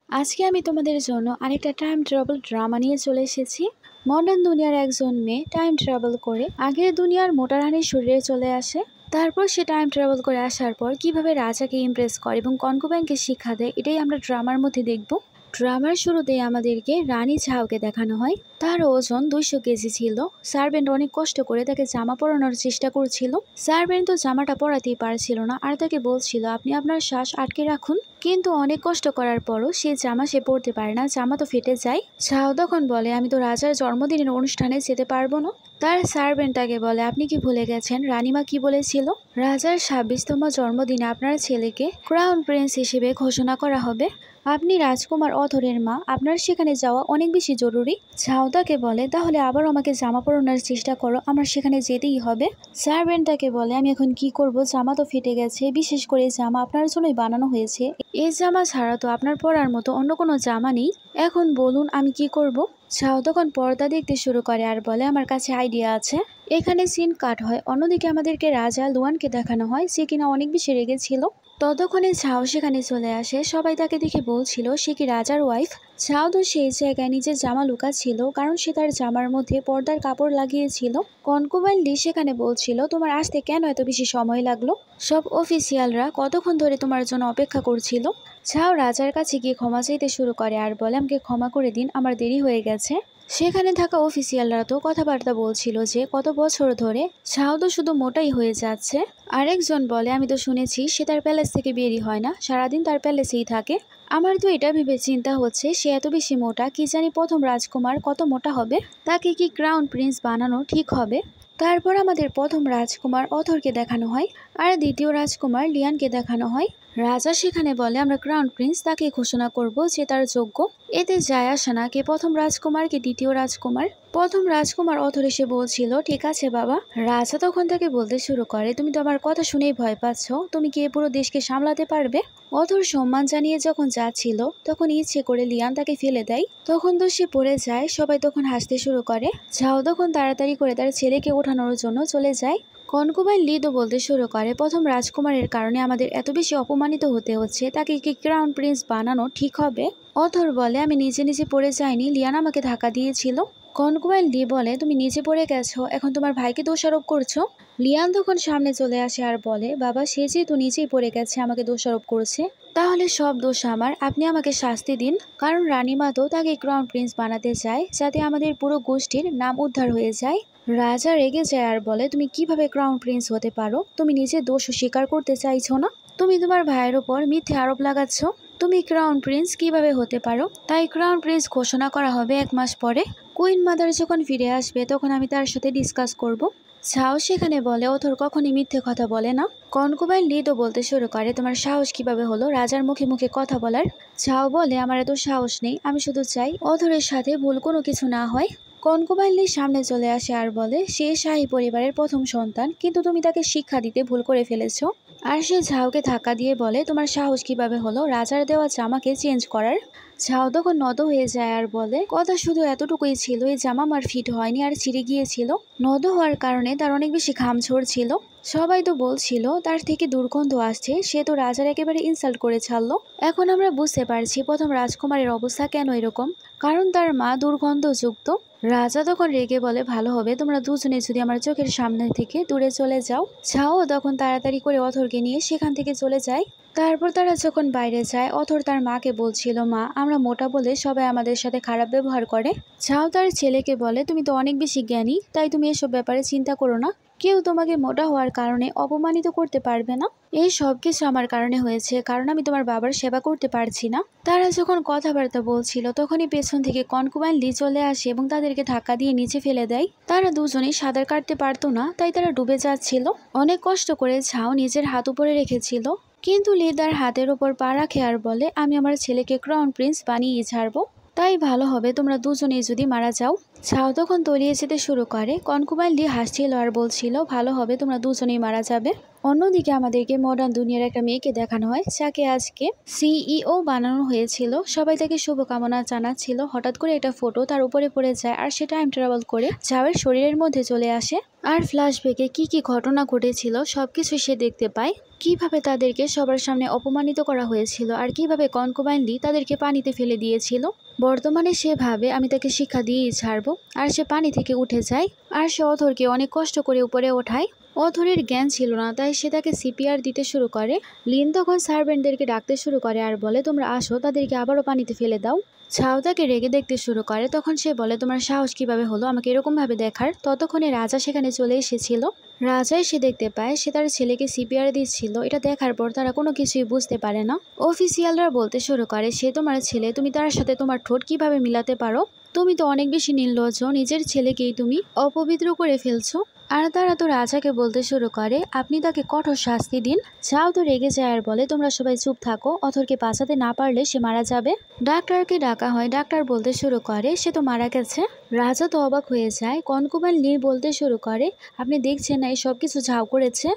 আজকে আমি তোমাদের জন্য আরেকটা টাইম ট্রাভেল ড্রামা নিয়ে চলে এসেছি। মডার্ন দুনিয়ার একজন মেয়ে টাইম ট্রাভেল করে আগের দুনিয়ার মোটা রানীর শরীরে চলে আসে। তারপর সে টাইম ট্রাভেল করে আসার পর কিভাবে রাজাকে ইমপ্রেস করে এবং কনকুবাইনকে শিক্ষা দেয়, এটাই আমরা ড্রামার মধ্যে দেখব। ড্রামার শুরুতেই আমাদেরকে রানী ঝাওকে দেখানো হয়। তার ওজন 200 কেজি ছিল। সার্ভেন্ট অনেক কষ্ট করে তাকে জামা পরানোর চেষ্টা করছিল। সার্ভেন্ট তো জামাটা পরাতেই পারছিল না, আর তাকে বলছিল আপনি আপনার শ্বাস আটকে রাখুন। কিন্তু অনেক কষ্ট করার পরও সে জামা সে পরতে পারে না, জামা তো ফেটে যায়। ঝাও তখন বলে আমি তো রাজার জন্মদিনের অনুষ্ঠানে যেতে পারবো না। তার সার্ভেন্ট তাকে বলে আপনি কি ভুলে গেছেন রানীমা কি বলেছিল? রাজার 26তম জন্মদিনে আপনার ছেলেকে ক্রাউন প্রিন্স হিসেবে ঘোষণা করা হবে। আপনি রাজকুমার অথরের মা, আপনার সেখানে যাওয়া অনেক বেশি জরুরি। ঝাও তাকে বলে তাহলে আবার আমাকে জামা পরানোর চেষ্টা করো, আমার সেখানে যেতেই হবে। সার্ভেন্ট তাকে বলে আমি এখন কি করব, জামা তো ফেটে গেছে, বিশেষ করে জামা আপনার জন্যই বানানো হয়েছে। এই জামা ছাড়া তো আপনার পরার মতো অন্য কোনো জামা নেই, এখন বলুন আমি কি করব। ঝাও তখন পর্দা দেখতে শুরু করে আর বলে আমার কাছে আইডিয়া আছে। এখানে সিন কাট হয়। অন্যদিকে আমাদেরকে রাজা লুয়ানকে দেখানো হয়, সে কিনা অনেক বেশি রেগেছিল। ততক্ষণে ঝাও সেখানে চলে আসে। সবাই তাকে দেখে বলছিল সে কি রাজার ওয়াইফ। ঝাও তো সেই জায়গায় নিজের জামা লুকাচ্ছিল, কারণ সে তার জামার মধ্যে পর্দার কাপড় লাগিয়েছিল। কনকুবাইন লি সেখানে বলছিল তোমার আসতে কেন এত বেশি সময় লাগলো, সব অফিসিয়ালরা কতক্ষণ ধরে তোমার জন্য অপেক্ষা করছিল। ঝাও রাজার কাছে গিয়ে ক্ষমা চাইতে শুরু করে আর বলে আমাকে ক্ষমা করে দিন, আমার দেরি হয়ে গেছে। সেখানে থাকা অফিসিয়ালরা তো কথাবার্তা বলছিল যে কত বছর ধরে ঝাও তো শুধু মোটাই হয়ে যাচ্ছে। আরেকজন বলে আমি তো শুনেছি সে তার প্যালেস থেকে বেরি হয় না, সারাদিন তার প্যালেসেই থাকে। আমার তো এটা ভেবে চিন্তা হচ্ছে সে এত বেশি মোটা, কি জানি প্রথম রাজকুমার কত মোটা হবে, তাকে কি ক্রাউন প্রিন্স বানানো ঠিক হবে। তারপর আমাদের প্রথম রাজকুমার অথরকে দেখানো হয় আর দ্বিতীয় রাজকুমার লিয়ানকে দেখানো হয়। রাজা সেখানে বলে আমরা ক্রাউন প্রিন্স তাকে ঘোষণা করব যে তার যোগ্য। এতে যায় আসে না কে প্রথম রাজকুমার কে দ্বিতীয় রাজকুমার। প্রথম রাজকুমার অথর এসে বলছিল ঠিক আছে বাবা। রাজা তখন তাকে বলতে শুরু করে তুমি তো আমার কথা শুনেই ভয় পাচ্ছ, তুমি কি পুরো দেশকে সামলাতে পারবে? অথর সম্মান জানিয়ে যখন যাচ্ছিল তখন ইচ্ছে করে লিয়ান তাকে ফেলে দেয়, তখন তো সে পড়ে যায়। সবাই তখন হাসতে শুরু করে। ঝাও তখন তাড়াতাড়ি করে তার ছেলেকে ওঠানোর জন্য চলে যায়। কনকুবাইন লি তো বলতে শুরু করে প্রথম রাজকুমারের কারণে আমাদের এত বেশি অপমানিত হতে হচ্ছে, তাকে কি ক্রাউন প্রিন্স বানানো ঠিক হবে? অথর বলে আমি নিজে নিজে পড়ে যাইনি, লিয়ান আমাকে ধাক্কা দিয়েছিল। কনকুবাইন লি বলে তুমি নিজে পড়ে গেছো, এখন তোমার ভাইকে দোষারোপ করছো। লিয়ান তখন সামনে চলে আসে আর বলে বাবা সে যেহেতু নিজেই পড়ে গেছে আমাকে দোষারোপ করছে, তাহলে সব দোষ আমার, আপনি আমাকে শাস্তি দিন। কারণ রানীমা তো তাকে ক্রাউন প্রিন্স বানাতে চায় যাতে আমাদের পুরো গোষ্ঠীর নাম উদ্ধার হয়ে যায়। রাজা রেগে যায় আর বলে তুমি কিভাবে ক্রাউন প্রিন্স হতে পারো, তুমি নিজের দোষ স্বীকার করতে চাইছো না, তুমি তোমার ভাইয়ের ওপর মিথ্যে আরোপ লাগাচ্ছ। তুমি ক্রাউন প্রিন্স কিভাবে হতে পারো? তাই ক্রাউন প্রিন্স ঘোষণা করা হবে 1 মাস পরে। কুইন মাদার যখন ফিরে আসবে তখন আমি তার সাথে ডিসকাস করব। ঝাও সেখানে বলে ওথর কখনই মিথ্যে কথা বলে না। কনকুবাইন লি তো বলতে শুরু করে তোমার সাহস কিভাবে হলো রাজার মুখে মুখে কথা বলার? ঝাও বলে আমার এত সাহস নেই, আমি শুধু চাই ওথরের সাথে ভুল কোনো কিছু না হয়। কনকুবাইন লি সামনে চলে আসে আর বলে সে শাহী পরিবারের প্রথম সন্তান, কিন্তু তুমি তাকে শিক্ষা দিতে ভুল করে ফেলেছো। আর সে ঝাওকে ধাক্কা দিয়ে বলে তোমার সাহস কিভাবে হলো রাজার দেওয়া জামাকে চেঞ্জ করার? ঝাও তখন নত হয়ে যায় আর বলে কথা শুধু এতটুকুই ছিল, এই জামা আমার ফিট হয়নি আর ছিঁড়ে গিয়েছিল। নত হওয়ার কারণে তার অনেক বেশি ঘাম ঝরছিল। সবাই তো বলছিল তার থেকে দুর্গন্ধ আসছে, সে তো রাজার একেবারে ইনসাল্ট করে ছাড়লো। এখন আমরা বুঝতে পারছি প্রথম রাজকুমারের অবস্থা কেন এরকম, কারণ তার মা দুর্গন্ধযুক্ত। রাজা তখন রেগে বলে ভালো হবে তোমরা দুজনে যদি আমার চোখের সামনে থেকে দূরে চলে যাও। ঝাও তখন তাড়াতাড়ি করে অথরকে নিয়ে সেখান থেকে চলে যায়। তারপর তারা যখন বাইরে যায় অথর তার মাকে বলছিল মা আমরা মোটা বলে সবাই আমাদের সাথে খারাপ ব্যবহার করে। ঝাও তার ছেলেকে বলে তুমি তো অনেক বেশি জ্ঞানী, তাই তুমি এসব ব্যাপারে চিন্তা করো না, কেউ তোমাকে মোটা হওয়ার কারণে অপমানিত করতে পারবে না। এই সব কিছু আমার কারণে হয়েছে, কারণ আমি তোমার বাবার সেবা করতে পারছি না। তারা যখন কথাবার্তা বলছিল তখনই পেছন থেকে কনকুবাইন লি চলে আসে এবং তাদেরকে ধাক্কা দিয়ে নিচে ফেলে দেয়। তারা দুজনেই সাঁতার কাটতে পারতো না, তাই তারা ডুবে যাচ্ছিল। অনেক কষ্ট করে ঝাও নিজের হাত উপরে রেখেছিল, কিন্তু লি তার হাতের ওপর পা রাখে আর বলে আমি আমার ছেলেকে ক্রাউন প্রিন্স বানিয়ে ছাড়বো, তাই ভালো হবে তোমরা দুজনেই যদি মারা যাও। ঝাও তখন তলিয়ে যেতে শুরু করে। কনকুবাইন লি হাসছিল আর বলছিল ভালো হবে তোমরা দুজনেই মারা যাবে। অন্যদিকে আমাদেরকে মডার্ন দুনিয়ার একটা মেয়েকে দেখানো হয়, যাকে আজকে সিইও বানানো হয়েছিল। সবাই তাকে শুভকামনা জানাচ্ছিল। হঠাৎ করে একটা ফটো তার উপরে পড়ে যায়, আর সে টাইম ট্রাভেল করে ঝাওয়ের শরীরের মধ্যে চলে আসে। আর ফ্ল্যাশব্যাকে কি কি ঘটনা ঘটেছিল সবকিছু সে দেখতে পায়। কিভাবে তাদেরকে সবার সামনে অপমানিত করা হয়েছিল, আর কিভাবে কনকুবাইন লি তাদেরকে পানিতে ফেলে দিয়েছিল। বর্তমানে সে ভাবে আমি তাকে শিক্ষা দিয়েই ছাড়বো, আর সে পানি থেকে উঠে যায়। আর সে অথরকে অনেক কষ্ট করে উপরে ওঠায়। অথরের জ্ঞান ছিল না, তাই সে তাকে সিপিআর দিতে শুরু করে। লিন তখন সার্ভেন্টদেরকে ডাকতে শুরু করে আর বলে, তোমরা আসো, তাদেরকে আবারও পানিতে ফেলে দাও। ছাও তাকে রেগে দেখতে শুরু করে। তখন সে বলে, তোমার সাহস কিভাবে হলো আমাকে এরকম ভাবে দেখার। ততক্ষণে রাজা সেখানে চলে এসেছিল। রাজা এসে দেখতে পায় সে তার ছেলেকে সিপিআর দিচ্ছিল। এটা দেখার পর তারা কোনো কিছুই বুঝতে পারে না। অফিসিয়ালরা বলতে শুরু করে, সে তোমার ছেলে, তুমি তার সাথে তোমার ঠোঁট কিভাবে মিলাতে পারো? তুমি তো অনেক বেশি নির্লজ্জ, নিজের ছেলেকেই তুমি অপবিত্র করে ফেলছো। আর তারা তো রাজাকে বলতে শুরু করে, আপনি তাকে কঠোর শাস্তি দিন। চাও তো রেগে যায় আর বলে, তোমরা সবাই চুপ থাকো, অথরকে বাঁচাতে না পারলে সে মারা যাবে। ডাক্তারকে ডাকা হয়। ডাক্তার বলতে শুরু করে, সে তো মারা গেছে। রাজা তো অবাক হয়ে যায়। কনকুবাইন লি বলতে শুরু করে, আপনি দেখছেন না এই সব কিছু ঝাও করেছে?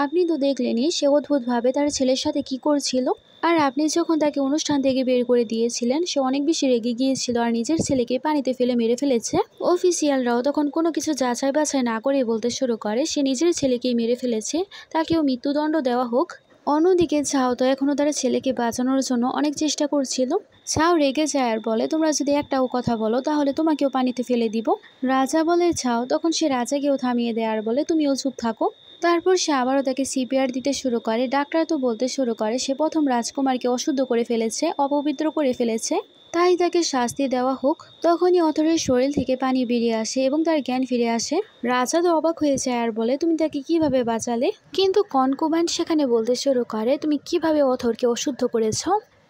আপনি তো দেখলেনই সে অদ্ভুতভাবে তার ছেলের সাথে কি করছিল। আর আপনি যখন তাকে অনুষ্ঠান থেকে বের করে দিয়েছিলেন, সে অনেক বেশি রেগে গিয়েছিল আর নিজের ছেলেকে পানিতে ফেলে মেরে ফেলেছে। অফিসিয়ালরাও তখন কোনো কিছু যাচাই বাছাই না করে বলতে শুরু করে, সে নিজের ছেলেকেই মেরে ফেলেছে, তাকেও মৃত্যুদণ্ড দেওয়া হোক। অন্যদিকে ঝাও তো এখনো তার ছেলেকে বাঁচানোর জন্য অনেক চেষ্টা করছিল। ঝাও রেগে যায় আর বলে, তোমরা যদি একটাও কথা বলো তাহলে তোমাকেও পানিতে ফেলে দিব। রাজা বলে ঝাও, তখন সে রাজাকেও থামিয়ে দেয় আর বলে, তুমিও চুপ থাকো। তারপর সে আবারও তাকে সিপিআর দিতে শুরু করে। ডাক্তার তো বলতে শুরু করে, সে প্রথম রাজকুমারকে অশুদ্ধ করে ফেলেছে, অপবিত্র করে ফেলেছে, তাই তাকে শাস্তি দেওয়া হোক। তখনই অথরের শরীর থেকে পানি বেরিয়ে আসে এবং তার জ্ঞান ফিরে আসে। রাজা তো অবাক হয়ে যায় আর বলে, তুমি তাকে কিভাবে বাঁচালে? কিন্তু কনকুবাইন সেখানে বলতে শুরু করে, তুমি কিভাবে অথরকে অশুদ্ধ করেছ?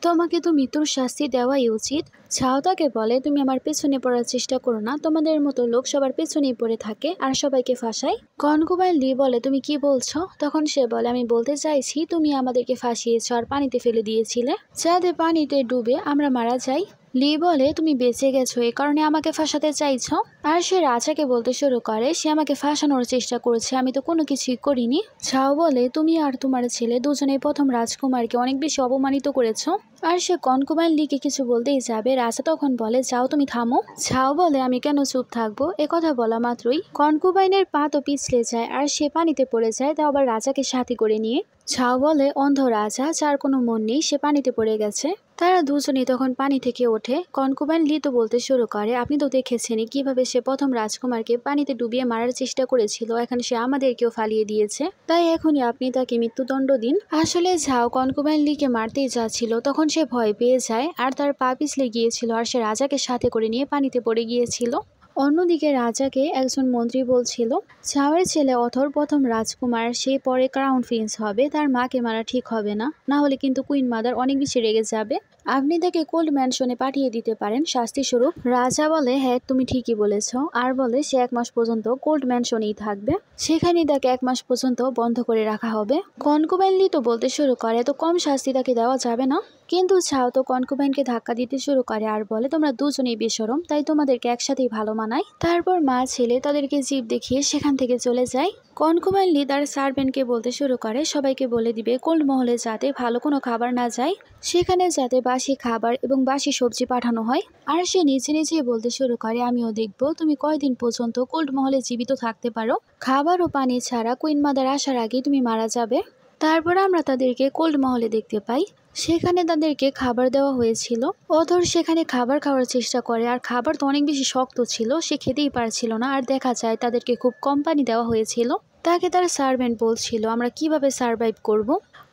তোমাকে তো মৃত্যুর শাস্তি দেওয়াই উচিত। ছাও তাকে বলে, তুমি আমার পেছনে পড়ার চেষ্টা করো না, তোমাদের মতো লোক সবার পেছনেই পড়ে থাকে আর সবাইকে ফাঁসায়। কনকুবাইন লি বলে, তুমি কি বলছো? তখন সে বলে, আমি বলতে চাইছি তুমি আমাদেরকে ফাঁসিয়েছ আর পানিতে ফেলে দিয়েছিলে, যাতে পানিতে ডুবে আমরা মারা যাই। লি বলে, তুমি বেঁচে গেছো এ কারণে আমাকে ফাঁসাতে চাইছো? আর সে রাজাকে বলতে শুরু করে, সে আমাকে ফাঁসানোর চেষ্টা করেছে, আমি তো কোনো কিছুই করিনি। ছাও বলে, তুমি আর তোমার ছেলে দুজনেই প্রথম রাজকুমারকে অনেক বেশি অপমানিত করেছো। আর সে কনকুবাইন লিকে কিছু বলতেই যাবে, রাজা তখন বলে, যাও তুমি থামো। ছাও বলে, আমি কেন চুপ থাকবো? কথা বলা মাত্রই কনকুবাইনের পা তো পিছলে যায় আর সে পানিতে পড়ে যায়, তাও আবার রাজাকে সাথে করে নিয়ে। ছাও বলে, অন্ধ রাজা যার কোনো মন নেই, সে পানিতে পড়ে গেছে। তারা দুজনেই তখন পানি থেকে ওঠে। কনকুবাইন লি তো বলতে শুরু করে, আপনি তো দেখেছেনই কিভাবে সে প্রথম রাজকুমারকে পানিতে ডুবিয়ে মারার চেষ্টা করেছিল, এখন সে আমাদেরকেও ফালিয়ে দিয়েছে, তাই এখনই আপনি তাকে মৃত্যুদণ্ড দিন। আসলে ঝাও কনকুবাইন লিকে মারতেই যাচ্ছিল, তখন সে ভয় পেয়ে যায় আর তার পা পিছলে গিয়েছিল আর সে রাজাকে সাথে করে নিয়ে পানিতে পড়ে গিয়েছিল। অন্যদিকে রাজাকে একজন মন্ত্রী বলছিল, ঝাওয়ের ছেলে অথর প্রথম রাজকুমার, সে পরে ক্রাউন প্রিন্স হবে, তার মাকে মারা ঠিক হবে না, না হলে কিন্তু কুইন মাদার অনেক বেশি রেগে যাবে। আপনি তাকে কোল্ড ম্যানশনে পাঠিয়ে দিতে পারেন শাস্তি স্বরূপ। রাজা বলে, হ্যাঁ তুমি ঠিকই বলেছ। আর বলে, সে 1 মাস পর্যন্ত কোল্ড ম্যানশনেই থাকবে, সেখানেই তাকে 1 মাস পর্যন্ত বন্ধ করে রাখা হবে। কনকুবাইন লি তো বলতে শুরু করে, তো কম শাস্তি তাকে দেওয়া যাবে না? কিন্তু ছাও তো কনকুবাইনকে ধাক্কা দিতে শুরু করে আর বলে, তোমরা দুজনেই বেশরম, তাই তোমাদেরকে একসাথেই ভালো মানায়। তারপর মা ছেলে তাদেরকে জিভ দেখিয়ে সেখান থেকে চলে যায়। কনকুবাইন লি তার সার্ভেন্টকে বলতে শুরু করে, সবাইকে বলে দিবে কোল্ড মহলে যাতে ভালো কোনো খাবার না যায়, সেখানে যাতে বাসি খাবার এবং বাসি সবজি পাঠানো হয়। আর সে নিজে নিজেই বলতে শুরু করে, আমিও দেখবো তুমি কয়দিন পর্যন্ত কোল্ড মহলে জীবিত থাকতে পারো। খাবার ও পানি ছাড়া কুইন মাদার আসার আগেই তুমি মারা যাবে। তারপর আমরা তাদেরকে কোল্ড মহলে দেখতে পাই। সেখানে তাদেরকে খাবার দেওয়া হয়েছিল। অথর সেখানে খাবার খাওয়ার চেষ্টা করে, আর খাবার তো অনেক বেশি শক্ত ছিল, সে খেতেই পারছিল না। আর দেখা যায় তাদেরকে খুব কম পানি দেওয়া হয়েছিল। তাকে তার সার্ভেন্ট বলছিল, আমরা কিভাবে সার্ভাইভ করব।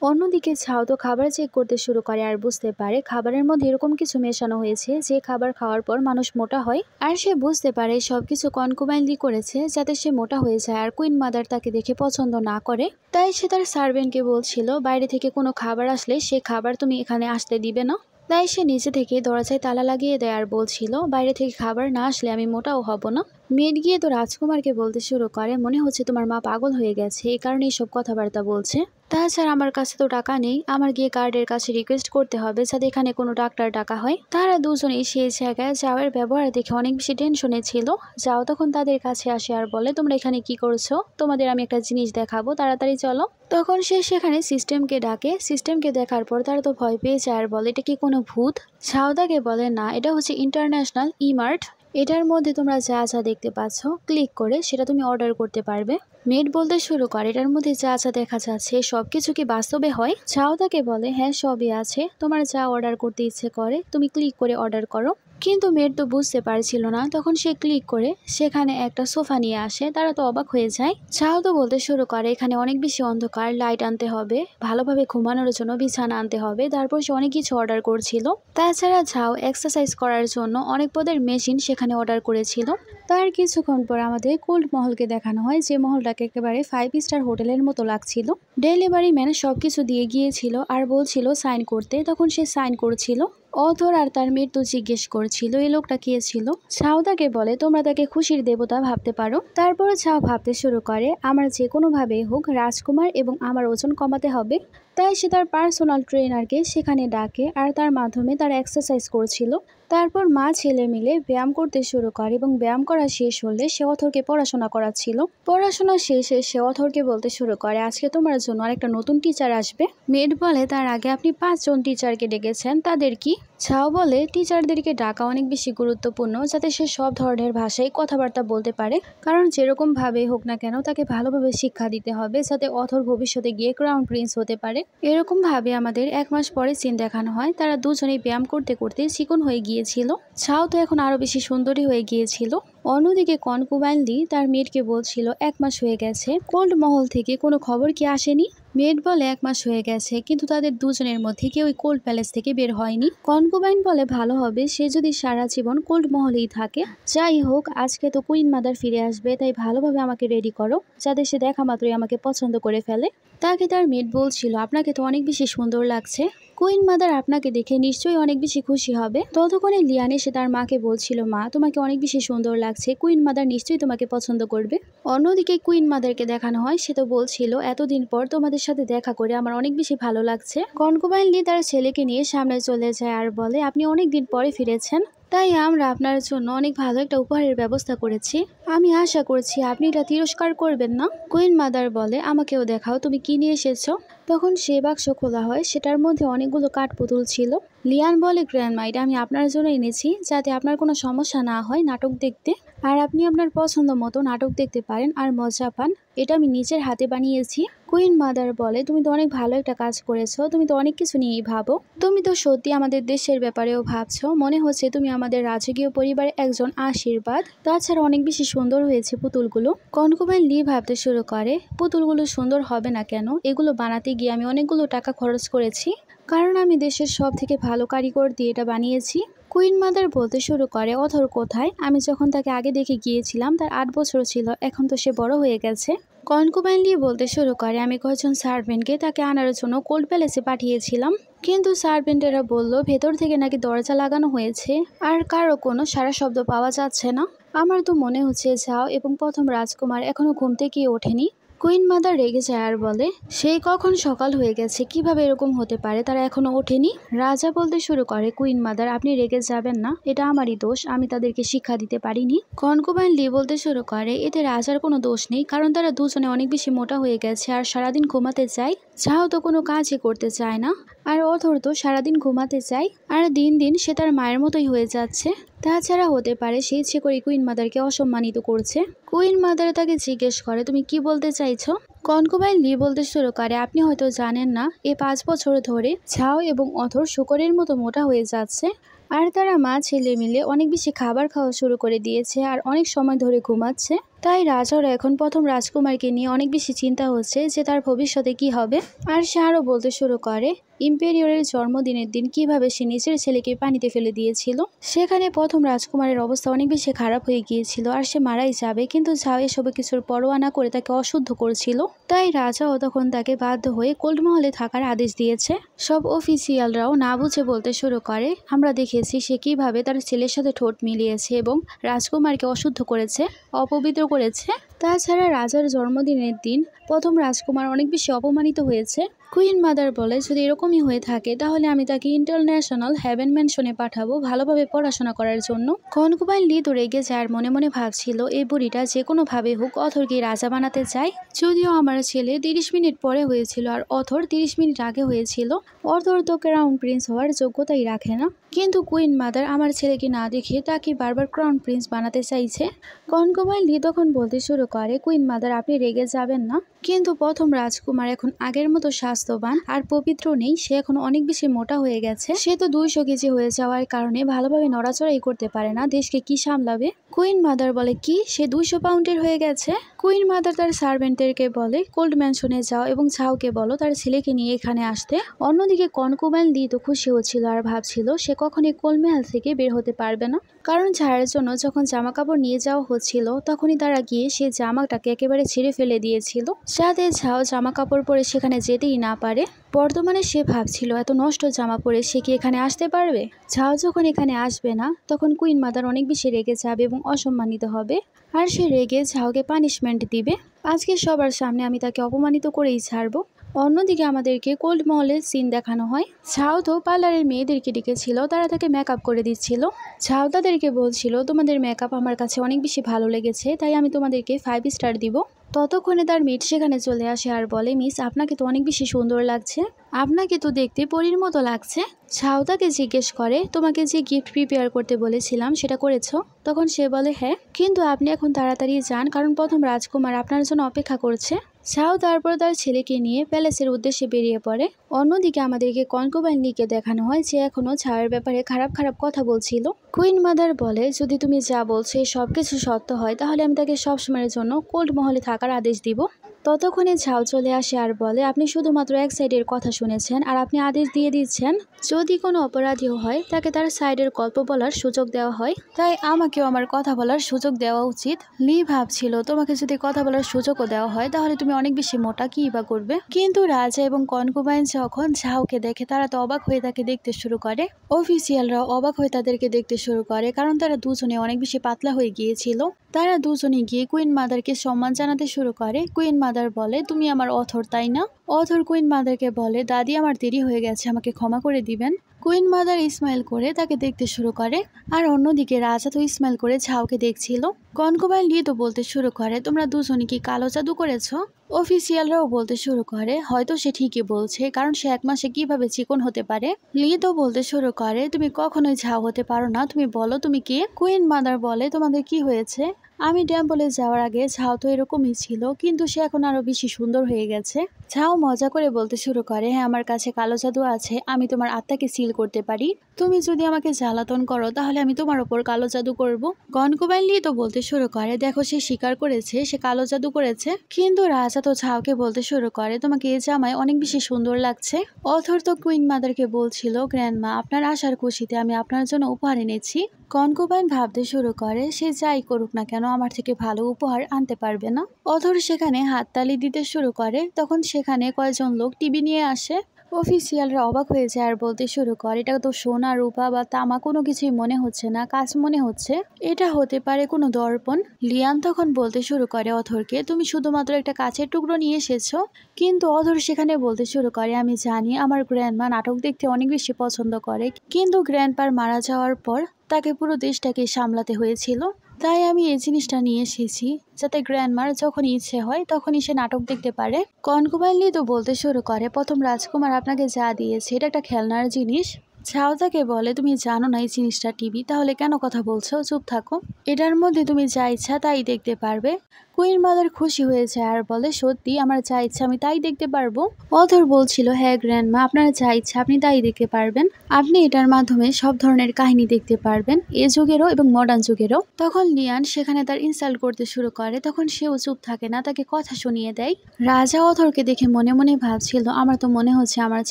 অন্যদিকে ছাও তো খাবার চেক করতে শুরু করে আর বুঝতে পারে খাবারের মধ্যে এরকম কিছু মেশানো হয়েছে যে খাবার খাওয়ার পর মানুষ মোটা হয়। আর সে বুঝতে পারে সবকিছু কনকুবাইন লি করেছে যাতে সে মোটা হয়ে যায় আর কুইন মাদার তাকে দেখে পছন্দ না করে। তাই সে তার সার্ভেন্টকে বলছিল, বাইরে থেকে কোনো খাবার আসলে সে খাবার তুমি এখানে আসতে দিবে না। তাই সে নিজে থেকে দরজায় তালা লাগিয়ে দেয় আর বলছিল, বাইরে থেকে খাবার না আসলে আমি মোটাও হব না। মেয়েট গিয়ে তো রাজকুমারকে বলতে শুরু করে, মনে হচ্ছে তোমার মা পাগল হয়ে গেছে, এই কারণে এইসব কথাবার্তা বলছে। তাছাড়া আমার কাছে তো টাকা নেই, আমার গিয়ে গার্ডের কাছে রিকোয়েস্ট করতে হবে যাতে এখানে কোনো ডাক্তার ডাকা হয়। তারা দুজনেই সেই জায়গায় যাওয়ের ব্যবহার দেখে অনেক বেশি টেনশনে ছিল। যাও তখন তাদের কাছে আসে আর বলে, তোমরা এখানে কি করছো, তোমাদের আমি একটা জিনিস দেখাবো, তাড়াতাড়ি চলো। তখন সে সেখানে সিস্টেমকে ডাকে। সিস্টেমকে দেখার পর তারা তো ভয় পেয়ে যায় আর বলে, এটা কি কোনো ভূত? সাউদাকে বলে, না, এটা হচ্ছে ইন্টারন্যাশনাল ইমার্ট, এটার মধ্যে তোমরা যা যা দেখতে পাচ্ছ ক্লিক করে সেটা তুমি অর্ডার করতে পারবে। মেট বলতে শুরু করে, এটার মধ্যে যা যা দেখা যাচ্ছে সবকিছু কি বাস্তবে হয়? সাউদাকে বলে, হ্যাঁ সবই আছে, তোমার যা অর্ডার করতে ইচ্ছে করে তুমি ক্লিক করে অর্ডার করো। কিন্তু মেয়ের তো বুঝতে পারছিল না, তখন সে ক্লিক করে সেখানে একটা সোফা নিয়ে আসে। তারা তো অবাক হয়ে যায়। ছাও তো বলতে শুরু করে, এখানে অনেক বেশি অন্ধকার, লাইট আনতে হবে, ভালোভাবে ঘুমানোর জন্য বিছানা আনতে হবে। তারপর সে অনেক কিছু অর্ডার করছিল। তাছাড়া ঝাও এক্সারসাইজ করার জন্য অনেক পদের মেশিন সেখানে অর্ডার করেছিল। তার কিছুক্ষণ পর আমাদের কোল্ড মহলকে দেখানো হয়, যে মহলটাকে একেবারে 5 স্টার হোটেলের মতো লাগছিল। ডেলিভারি ম্যান সবকিছু দিয়ে গিয়েছিল আর বলছিল সাইন করতে, তখন সে সাইন করছিল। অথর আর তার মৃত্যু জিজ্ঞেস করছিল এই লোকটা কে ছিল। ছাও তাকে বলে, তোমরা তাকে খুশির দেবতা ভাবতে পারো। তারপর ছাও ভাবতে শুরু করে, আমার যে কোনোভাবে হোক রাজকুমার এবং আমার ওজন কমাতে হবে। তাই সে তার পার্সোনাল ট্রেনারকে সেখানে ডাকে আর তার মাধ্যমে তার এক্সারসাইজ করছিল। তারপর মা ছেলে মিলে ব্যায়াম করতে শুরু করে এবং ব্যায়াম করা শেষ হলে সে অথরকে পড়াশোনা করাচ্ছিল। পড়াশোনা শেষে সে অথরকে বলতে শুরু করে, আজকে তোমার জন্য আরেকটা নতুন টিচার আসবে। মেড বলে, তার আগে আপনি 5 জন টিচারকে ডেকেছেন, তাদের কি? ছাও বলে, টিচারদেরকে ডাকা অনেক বেশি গুরুত্বপূর্ণ, যাতে সে সব ধরনের ভাষায় কথাবার্তা বলতে পারে। কারণ যেরকম ভাবে হোক না কেন তাকে ভালোভাবে শিক্ষা দিতে হবে, যাতে অথর ভবিষ্যতে গিয়ে ক্রাউন প্রিন্স হতে পারে। এরকম ভাবে আমাদের 1 মাস পরে সিন দেখানো হয়। তারা দুজনেই ব্যায়াম করতে করতে চিকন হয়ে গিয়েছিল। ছাও তো এখন আরো বেশি সুন্দরী হয়ে গিয়েছিল। অন্যদিকে কনকুবাইনলি তার মেয়েটকে বলছিল 1 মাস হয়ে গেছে, কোল্ড মহল থেকে কোনো খবর কি আসেনি? মেড বলে, 1 মাস হয়ে গেছে, কিন্তু তাদের দুজনের মধ্যে কেউ ওই কোল্ড প্যালেস থেকে বের হয়নি। কনকুবাইন বলে, ভালো হবে সে যদি সারা জীবন কোল্ড মহলেই থাকে। যাই হোক, আজকে তো কুইন মাদার ফিরে আসবে, তাই ভালোভাবে আমাকে রেডি করো, যাতে সে দেখা মাত্রই আমাকে পছন্দ করে ফেলে। তাকে তার মেড বলছিল, আপনাকে তো অনেক বেশি সুন্দর লাগছে, কুইন মাদার আপনাকে দেখে নিশ্চয়ই অনেক বেশি খুশি হবে। ততক্ষণে লিয়ান এসে তার মাকে বলছিল, মা তোমাকে অনেক বেশি সুন্দর লাগছে, কুইন মাদার নিশ্চয়ই তোমাকে পছন্দ করবে। অন্যদিকে কুইন মাদারকে দেখানো হয়, সে তো বলছিল, এতদিন পর তোমাদের সাথে দেখা করে আমার অনেক বেশি ভালো লাগছে। কনকুবাইনলি তার ছেলেকে নিয়ে সামনে চলে যায় আর বলে, আপনি অনেক দিন পরে ফিরেছেন, তাই আমরা আপনার জন্য অনেক ভালো একটা উপহারের ব্যবস্থা করেছি। আমি আশা করছি আপনি এটা তিরস্কার করবেন না। কুইন মাদার বলে, আমাকেও দেখাও তুমি কি নিয়ে এসেছো। তখন সে বাক্স খোলা হয়, সেটার মধ্যে অনেকগুলো কাঠপুতুল ছিল। লিয়ান বলে, গ্র্যান্ডমা, এটা আমি আপনার জন্য এনেছি, যাতে আপনার কোনো সমস্যা না হয় নাটক দেখতে, আর আপনি আপনার পছন্দ মতো নাটক দেখতে পারেন আর মজা পান। এটা আমি নিজের হাতে বানিয়েছি। কুইন মাদার বলে, তুমি তো অনেক ভালো একটা কাজ করেছো, তুমি তো অনেক কিছু নিয়েই ভাবো, তুমি তো সত্যি আমাদের দেশের ব্যাপারেও ভাবছো, মনে হচ্ছে তুমি আমাদের রাজকীয় পরিবারের একজন আশীর্বাদ। তাছাড়া অনেক বেশি সুন্দর হয়েছে পুতুলগুলো। কনকুবাইন লি ভাবতে শুরু করে, পুতুলগুলো সুন্দর হবে না কেন, এগুলো বানাতে গিয়ে আমি অনেকগুলো টাকা খরচ করেছি, কারণ আমি দেশের সব থেকে ভালো কারিগর দিয়ে এটা বানিয়েছি। কুইন মাদার বলতে শুরু করে, অথর কোথায়? আমি যখন তাকে আগে দেখে গিয়েছিলাম তার 8 বছর ছিল, এখন তো সে বড় হয়ে গেছে। কনকুবাইনলি বলতে শুরু করে, আমি কয়েকজন সার্ভেন্টকে তাকে আনার জন্য কোল্ড প্যালেসে পাঠিয়েছিলাম, কিন্তু সার্ভেন্টেরা বলল ভেতর থেকে নাকি দরজা লাগানো হয়েছে আর কারো কোনো সারা শব্দ পাওয়া যাচ্ছে না। আমার তো মনে হচ্ছে যাও এবং প্রথম রাজকুমার এখনো ঘুম থেকে ওঠেনি। কুইন মাদার রেগে যায় আর বলে, সেই কখন সকাল হয়ে গেছে, কিভাবে এরকম হতে পারে, তারা এখনো ওঠেনি। রাজা বলতে শুরু করে, কুইন মাদার আপনি রেগে যাবেন না, এটা আমারই দোষ, আমি তাদেরকে শিক্ষা দিতে পারিনি। কনকুবাইন লি বলতে শুরু করে, এতে রাজার কোনো দোষ নেই, কারণ তারা দুজনে অনেক বেশি মোটা হয়ে গেছে আর সারাদিন ঘুমাতে চায়। যাও তো কোনো কাজই করতে চায় না, আর অথর তো সারাদিন ঘুমাতে চায়, আর দিন দিন সে তার মায়ের মতোই হয়ে যাচ্ছে। তাছাড়া হতে পারে সে ইচ্ছে করে কুইন মাদারকে অসম্মানিত করছে। কুইন মাদার তাকে জিজ্ঞেস করে, তুমি কি বলতে চাইছো? কনকুবাইন লি বলতে শুরু করে, আপনি হয়তো জানেন না, 5 বছর ধরে ঝাও এবং অথর শুকরের মতো মোটা হয়ে যাচ্ছে, আর তারা মা ছেলে মিলে অনেক বেশি খাবার খাওয়া শুরু করে দিয়েছে আর অনেক সময় ধরে ঘুমাচ্ছে। তাই রাজার এখন প্রথম রাজকুমারকে নিয়ে অনেক বেশি চিন্তা হচ্ছে যে তার ভবিষ্যতে কি হবে। আর সে আরও বলতে শুরু করে ইম্পেরিয়রের জন্মদিনের দিন কিভাবে সে নিজের ছেলেকে পানিতে ফেলে দিয়েছিল। সেখানে প্রথম রাজকুমারের অবস্থা অনেক বেশি খারাপ হয়ে গিয়েছিল আর সে মারাই যাবে, কিন্তু ঝাও এসব কিছুর পরোয়া না করে তাকে অশুদ্ধ করছিল। তাই রাজাও তখন তাকে বাধ্য হয়ে কোল্ড মহলে থাকার আদেশ দিয়েছে। সব অফিসিয়ালরাও না বুঝে বলতে শুরু করে আমরা দেখেছি সে কিভাবে তার ছেলের সাথে ঠোঁট মিলিয়েছে এবং রাজকুমারকে অশুদ্ধ করেছে, অপবিত্র করেছে। তাছাড়া রাজার জন্মদিনের দিন প্রথম রাজকুমার অনেক বেশি অপমানিত হয়েছে। কুইন মাদার বলে যদি এরকমই হয়ে থাকে তাহলে আমি তাকে ইন্টারন্যাশনাল হেভেন ম্যানশনে পাঠাবো ভালোভাবে পড়াশোনা করার জন্য। কনকুবাইন লি তো রেগে যায় আর মনে মনে ভাবছিল এই বুড়িটা যে কোনোভাবে হোক অথরকে রাজা বানাতে চায়। যদিও আমার ছেলে 30 মিনিট পরে হয়েছিল আর অথর 30 মিনিট আগে হয়েছিল। অথর তো ক্রাউন প্রিন্স হওয়ার যোগ্যতাই রাখে না, কিন্তু কুইন মাদার আমার ছেলেকে না দেখে তাকে বারবার ক্রাউন প্রিন্স বানাতে চাইছে। কনকুবাইন লি তখন বলতে শুরু করে কুইন মাদার আপনি রেগে যাবেন না, কিন্তু প্রথম রাজকুমার এখন আগের মতো স্বাস্থ্যবান আর পবিত্র নেই, সে এখন অনেক বেশি মোটা হয়ে গেছে। সে তো 200 কেজি হয়ে যাওয়ার কারণে ভালোভাবে নড়াচড়াই করতে পারে না, দেশকে কি সামলাবে। কুইন মাদার বলে কি সে 200 পাউন্ডের হয়ে গেছে। কুইন মাদার তার সার্ভেন্টদেরকে বলে কোল্ড ম্যানশনে যাও এবং ঝাওকে বলো তার ছেলেকে নিয়ে এখানে আসতে। অন্যদিকে কনকুবাইন লি তো খুশি হচ্ছিল আর ভাবছিল সে কখনই কোল্ড মহল থেকে বের হতে পারবে না, কারণ ঝাড়ের জন্য যখন জামা কাপড় নিয়ে যাওয়া হচ্ছিল তখনই তারা গিয়ে সে জামাটাকে একেবারে ছিঁড়ে ফেলে দিয়েছিল, যাতে ঝাও জামা কাপড় পরে সেখানে যেতেই না পারে। বর্তমানে সে ভাবছিল এত নষ্ট জামা পরে সে কি এখানে আসতে পারবে। ঝাও যখন এখানে আসবে না তখন কুইন মাদার অনেক বেশি রেগে যাবে এবং অসম্মানিত হবে, আর সে রেগে ঝাওকে পানিশমেন্ট দিবে। আজকে সবার সামনে আমি তাকে অপমানিত করেই ছাড়বো। অন্যদিকে আমাদেরকে কোল্ড মহলের সিন দেখানো হয়। ঝাও তো পার্লারের মেয়েদেরকে ডেকেছিল, তারা তাকে মেকআপ করে দিচ্ছিল। ঝাও তাদেরকে বলছিল তোমাদের মেকআপ আমার কাছে অনেক বেশি ভালো লেগেছে, তাই আমি তোমাদেরকে 5 স্টার দিব। ততক্ষণে তার মেট সেখানে চলে আসে আর বলে মিস আপনাকে তো অনেক বেশি সুন্দর লাগছে, আপনাকে তো দেখতে পরীর মতো লাগছে। ঝাও তাকে জিজ্ঞেস করে তোমাকে যে গিফট প্রিপেয়ার করতে বলেছিলাম সেটা করেছো? তখন সে বলে হ্যাঁ, কিন্তু আপনি এখন তাড়াতাড়ি যান কারণ প্রথম রাজকুমার আপনার জন্য অপেক্ষা করছে। ঝাও তারপর তার ছেলেকে নিয়ে প্যালেসের উদ্দেশ্যে বেরিয়ে পড়ে। অন্যদিকে আমাদেরকে কনকুবাইন লিকে দেখানো হয় যে এখনো ঝাওয়ের ব্যাপারে খারাপ খারাপ কথা বলছিল। কুইন মাদার বলে যদি তুমি যা বলছো সবকিছু সত্য হয় তাহলে আমি তাকে সবসময়ের জন্য কোল্ড মহলে থাকার আদেশ দিব। ততক্ষণে ঝাও চলে আসে আর বলে আপনি শুধুমাত্র এক সাইডের কথা শুনেছেন আর আপনি আদেশ দিয়ে দিচ্ছেন যদি কোনো অপরাধীও হয় তাকে তার সাইডের গল্প বলার সুযোগ দেওয়া হয়, তাই আমাকেও আমার কথা বলার সুযোগ দেওয়া উচিত। লি ভাবছিল তোমাকে যদি কথা বলার সুযোগও দেওয়া হয় তাহলে তুমি অনেক বেশি মোটা, কি বা করবে। কিন্তু রাজা এবং কনকুবাইন যখন ঝাওকে দেখে তারা তো অবাক হয়ে তাকে দেখতে শুরু করে। অফিসিয়ালরাও অবাক হয়ে তাদেরকে দেখতে শুরু করে কারণ তারা দুজনে অনেক বেশি পাতলা হয়ে গিয়েছিল। তারা দুজনে গিয়ে কুইন মাদারকে সম্মান জানাতে শুরু করে। কুইন মাদার বলে তুমি আমার অথর তাই না? অথর কুইন মাদারকে বলে দাদি আমার দেরি হয়ে গেছে, আমাকে ক্ষমা করে দিবেন। কুইন মাদার ইসমাইল করে তাকে দেখতে শুরু করে, আর অন্যদিকে রাজা তো ইসমাইল করে ঝাওকে দেখছিল। কনকুবাইন লি তো বলতে শুরু করে তোমরা দুজনে কি কালো জাদু করেছো? অফিসিয়ালরাও বলতে শুরু করে হয়তো সে ঠিকই বলছে, কারণ সে 1 মাসে কিভাবে চিকন হতে পারে। লি তো বলতে শুরু করে তুমি কখনোই ঝাও হতে পারো না, তুমি বলো তুমি কে? কুইন মাদার বলে তোমাদের কি হয়েছে? আমি টেম্পলে যাওয়ার আগে ঝাও তো এরকমই ছিল, কিন্তু সে এখন আরো বেশি সুন্দর হয়ে গেছে। ঝাও মজা করে বলতে শুরু করে হ্যাঁ আমার কাছে কালো জাদু আছে, আমি তোমার আত্মাকে সিল করতে পারি। তুমি যদি আমাকে জ্বালাতন করো তাহলে আমি তোমার ওপর কালো জাদু করব। কনকুবাইন লি তো বলতে শুরু করে দেখো সে স্বীকার করেছে সে কালো জাদু করেছে। কিন্তু রাজা তো ঝাওকে বলতে শুরু করে তোমাকে এই জামায় অনেক বেশি সুন্দর লাগছে। অথর তো কুইন মাদারকে বলছিল গ্র্যান্ডমা আপনার আসার খুশিতে আমি আপনার জন্য উপহার এনেছি। কনকুবাইন ভাবতে শুরু করে সে যাই করুক না কেন আমার থেকে ভালো উপহার আনতে পারবে না। অথর সেখানে হাততালি দিতে শুরু করে, তখন সেখানে কয়েকজন লোক টিভি নিয়ে আসে। অফিসিয়ালরা অবাক হয়ে যায় আর বলতে শুরু করে এটা তো সোনা রূপা বা তামা কোনো কিছুই মনে হচ্ছে না, কাজ মনে হচ্ছে, এটা হতে পারে কোনো দর্পণ। লিয়ান তখন বলতে শুরু করে অথরকে তুমি শুধুমাত্র একটা কাচের টুকরো নিয়ে এসেছো। কিন্তু অথর সেখানে বলতে শুরু করে আমি জানি আমার গ্র্যান্ডমা নাটক দেখতে অনেক বেশি পছন্দ করে, কিন্তু গ্র্যান্ডপার মারা যাওয়ার পর তাকে পুরো দেশটাকে সামলাতে হয়েছিল, তাই আমি এই জিনিসটা নিয়ে এসেছি যাতে গ্র্যান্ডমার যখন ইচ্ছে হয় তখনই সে নাটক দেখতে পারে। কনকুবাইন লি তো বলতে শুরু করে প্রথম রাজকুমার আপনাকে যা দিয়েছে এটা একটা খেলনার জিনিস, ঝাও তাকে বলে, তুমি জানো না এই জিনিসটা টিভি, তাহলে কেন কথা বলছো? চুপ থাকো, এটার মধ্যে তুমি যা ইচ্ছা তাই দেখতে পারবে। কুইন মাদার খুশি হয়ে যায় আর বলে, সত্যি আমার যা ইচ্ছা আমি তাই দেখতে পারবো? অথর বলছিল, হ্যাঁ গ্র্যান্ডমা, আপনার যা ইচ্ছা আপনি তাই দেখতে পারবেন। আপনি এটার মাধ্যমে সব ধরনের কাহিনী দেখতে পারবেন, এ যুগেরও এবং মডার্ন যুগেরও। তখন লিয়ান সেখানে তার ইনসাল্ট করতে শুরু করে, তখন সেও চুপ থাকে না, তাকে কথা শুনিয়ে দেয়। রাজা অথরকে দেখে মনে মনে ভাবছিল, আমার তো মনে হচ্ছে আমার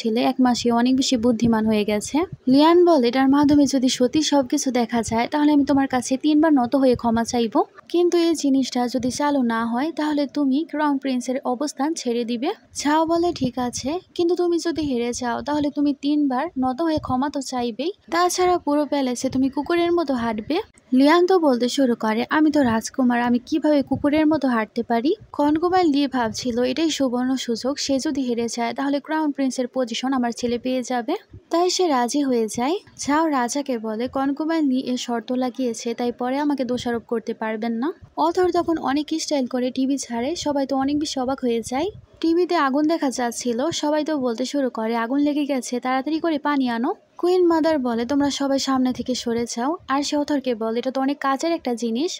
ছেলে 1 মাসে অনেক বেশি বুদ্ধিমান হয়ে গেছে। লিয়ান বলে, এটার মাধ্যমে যদি সত্যি সবকিছু দেখা যায় তাহলে আমি তোমার কাছে 3 বার নত হয়ে ক্ষমা চাইবো, কিন্তু এই জিনিসটা যদি চালু না হয় তাহলে তুমি ক্রাউন প্রিন্সের অবস্থান ছেড়ে দিবে। ঝাও বলে, ঠিক আছে, কিন্তু তুমি যদি হেরে যাও তাহলে তুমি 3 বার নত হয়ে ক্ষমা তো চাইবেই, তাছাড়া পুরো প্যালেসে তুমি কুকুরের মতো হাঁটবে। লিয়ান তো বলতে শুরু করে, আমি তো রাজকুমার, আমি কিভাবে কুকুরের মতো হাঁটতে পারি? কনকুমার লি ভাবছিল এটাই সুবর্ণ সুযোগ, সে যদি হেরে যায় তাহলে ক্রাউন প্রিন্সের পজিশন আমার ছেলে পেয়ে যাবে, তাই সে রাজি হয়ে যায়। ঝাও রাজাকে বলে, কনকুমার লি এর শর্ত লাগিয়েছে, তাই পরে আমাকে দোষারোপ করতে পারবেন না। অথর তখন অনেক স্টাইল করে টিভি ছাড়ে, সবাই তো অনেক বেশি অবাক হয়ে যায়। টিভিতে আগুন দেখা যাচ্ছিল, সবাই তো বলতে শুরু করে, আগুন লেগে গেছে, তাড়াতাড়ি করে পানি আনো। কুইন মাদার বলে, তোমরা সবাই সামনে থেকে সরে যাও, আর সে অথরকে বলে, এটা তো অনেক কাজের একটা জিনিস।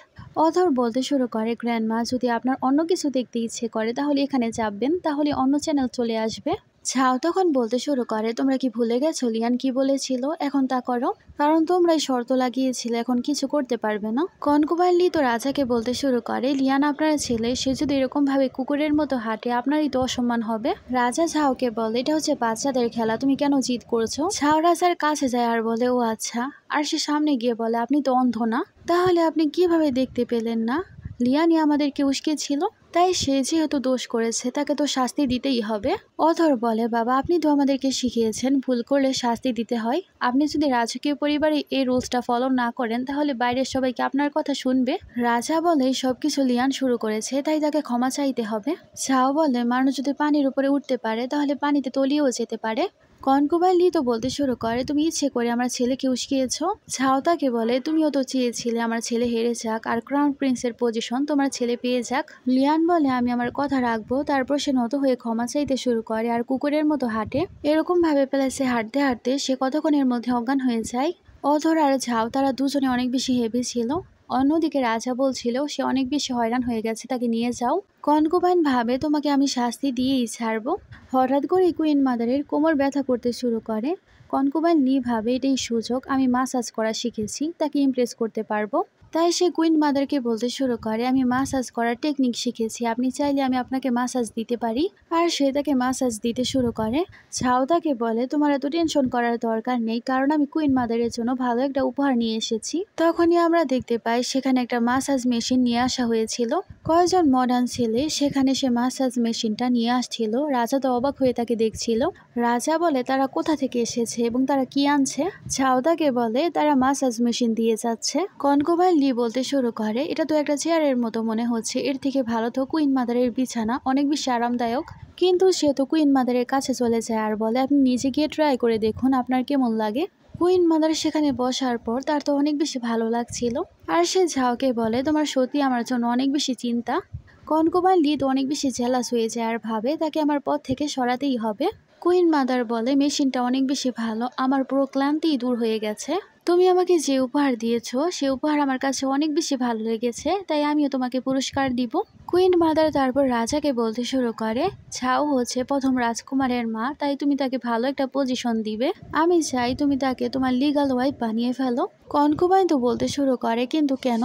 অথর বলতে শুরু করে, গ্র্যান্ডমা, যদি আপনার অন্য কিছু দেখতে ইচ্ছে করে তাহলে এখানে যাবেন, তাহলে অন্য চ্যানেল চলে আসবে। ঝাও তখন বলতে শুরু করে, তোমরা কি ভুলে গেছো লিয়ান কি বলেছিল? এখন তা করো, কারণ তোমরাই শর্ত লাগিয়েছিলে, এখন কিছু করতে পারবে না। কনকুমার লি তো রাজাকে বলতে শুরু করে, লিয়ান আপনার ছেলে, সে যদি এরকম ভাবে কুকুরের মতো হাঁটে আপনারই তো অসম্মান হবে। রাজা ঝাওকে বলে, এটা হচ্ছে বাচ্চাদের খেলা, তুমি কেন জিদ করছো? ঝাও রাজার কাছে যায় আর বলে, ও আচ্ছা, আর সে সামনে গিয়ে বলে, আপনি তো অন্ধ না, তাহলে আপনি কিভাবে দেখতে পেলেন না লিয়ানই আমাদেরকে উস্কেছিল? তাই সে যেহেতু দোষ করেছে তাকে তো শাস্তি দিতেই হবে। অথর বলে, বাবা আপনি তো আমাদেরকে শিখিয়েছেন ভুল করলে শাস্তি দিতে হয়, আপনি যদি রাজকীয় পরিবারে এই রুলসটা ফলো না করেন তাহলে বাইরের সবাইকে আপনার কথা শুনবে। রাজা বলে, সবকিছু লিয়ান শুরু করেছে, তাই তাকে ক্ষমা চাইতে হবে। ঝাও বলে, মানুষ যদি পানির উপরে উঠতে পারে তাহলে পানিতে তলিয়েও যেতে পারে। কনকুবাই লি তো বলতে শুরু করে, তুমি ইচ্ছে করে আমার ছেলেকে উস্কিয়েছ। ঝাও তাকে বলে, তুমিও তো চেয়েছিলে আমার ছেলে হেরে যাক আর ক্রাউন প্রিন্সের পজিশন তোমার ছেলে পেয়ে যাক। লিয়ান বলে, আমি আমার কথা রাখবো। তারপর সে নত হয়ে ক্ষমা চাইতে শুরু করে আর কুকুরের মতো হাঁটে। এরকম ভাবে প্যালেসে হাঁটতে হাঁটতে সে কতক্ষণের মধ্যে অজ্ঞান হয়ে যায়। অধর আর ঝাও তারা দুজনে অনেক বেশি হেভি ছিল। অন্যদিকে রাজা বলছিল সে অনেক বেশি হয়রান হয়ে গেছে, তাকে নিয়ে যাও। কনকুবাইন ভাবে, তোমাকে আমি শাস্তি দিয়েই ছাড়বো। হঠাৎ করে কুইন মাদারের কোমর ব্যথা করতে শুরু করে। কনকুবাইন লি ভাবে, এটাই সুযোগ, আমি মাসাজ করা শিখেছি, তাকে ইমপ্রেস করতে পারবো। তাই সে কুইন মাদারকে বলতে শুরু করে, আমি মাসাজ করার টেকনিক শিখেছি, আপনি চাইলে আমি আপনাকে মাসাজ দিতে পারি। আর সে তাকে মাসাজ দিতে শুরু করে। ঝাও তাকে বলে, তোমার এত টেনশন করার দরকার নেই, কারণ আমি কুইন মাদারের জন্য ভালো একটা উপহার নিয়ে এসেছি। তখনই আমরা দেখতে পাই সেখানে একটা মাসাজ মেশিন নিয়ে আসা হয়েছিল। কয়েকজন মডার্ন ছেলে সেখানে সে মাসাজ মেশিনটা নিয়ে আসছিল। রাজা তো অবাক হয়ে তাকে দেখছিল। রাজা বলে, তারা কোথা থেকে এসেছে এবং তারা কি আনছে? ঝাও তাকে বলে, তারা মাসাজ মেশিন দিয়ে যাচ্ছে। কনকুবাই লি বলতে শুরু করে, এটা তো একটা চেয়ারের মতো মনে হচ্ছে, এর থেকে ভালো তো কুইন মাদারের বিছানা, অনেক বেশি আরামদায়ক। কিন্তু সে তো কুইন মাদারের কাছে চলে যায় আর বলে, আপনি নিজে গিয়ে ট্রাই করে দেখুন আপনার কেমন লাগে। কুইন মাদার সেখানে বসার পর তার তো অনেক বেশি ভালো লাগছিল। আর সে ঝাওকে বলে, তোমার সত্যি আমার জন্য অনেক বেশি চিন্তা। কনকুবাই লি তো অনেক বেশি জেলাস হয়ে যায় আর ভাবে তাকে আমার পথ থেকে সরাতেই হবে। কুইন মাদার বলে, মেশিনটা অনেক বেশি ভালো, আমার পুরো ক্লান্তিই দূর হয়ে গেছে। তুমি আমাকে যে উপহার দিয়েছো সে উপহার আমার কাছে অনেক বেশি ভালো লেগেছে, তাই আমিও তোমাকে পুরস্কার দিব। কুইন মাদার তারপর রাজাকে বলতে শুরু করে, ঝাও হচ্ছে প্রথম রাজকুমারের মা, তাই তুমি তাকে ভালো একটা পজিশন দিবে। আমি চাই তুমি তাকে তোমার লিগাল ওয়াইফ বানিয়ে ফেলো। কনকুবাইন তো বলতে শুরু করে, কিন্তু কেন?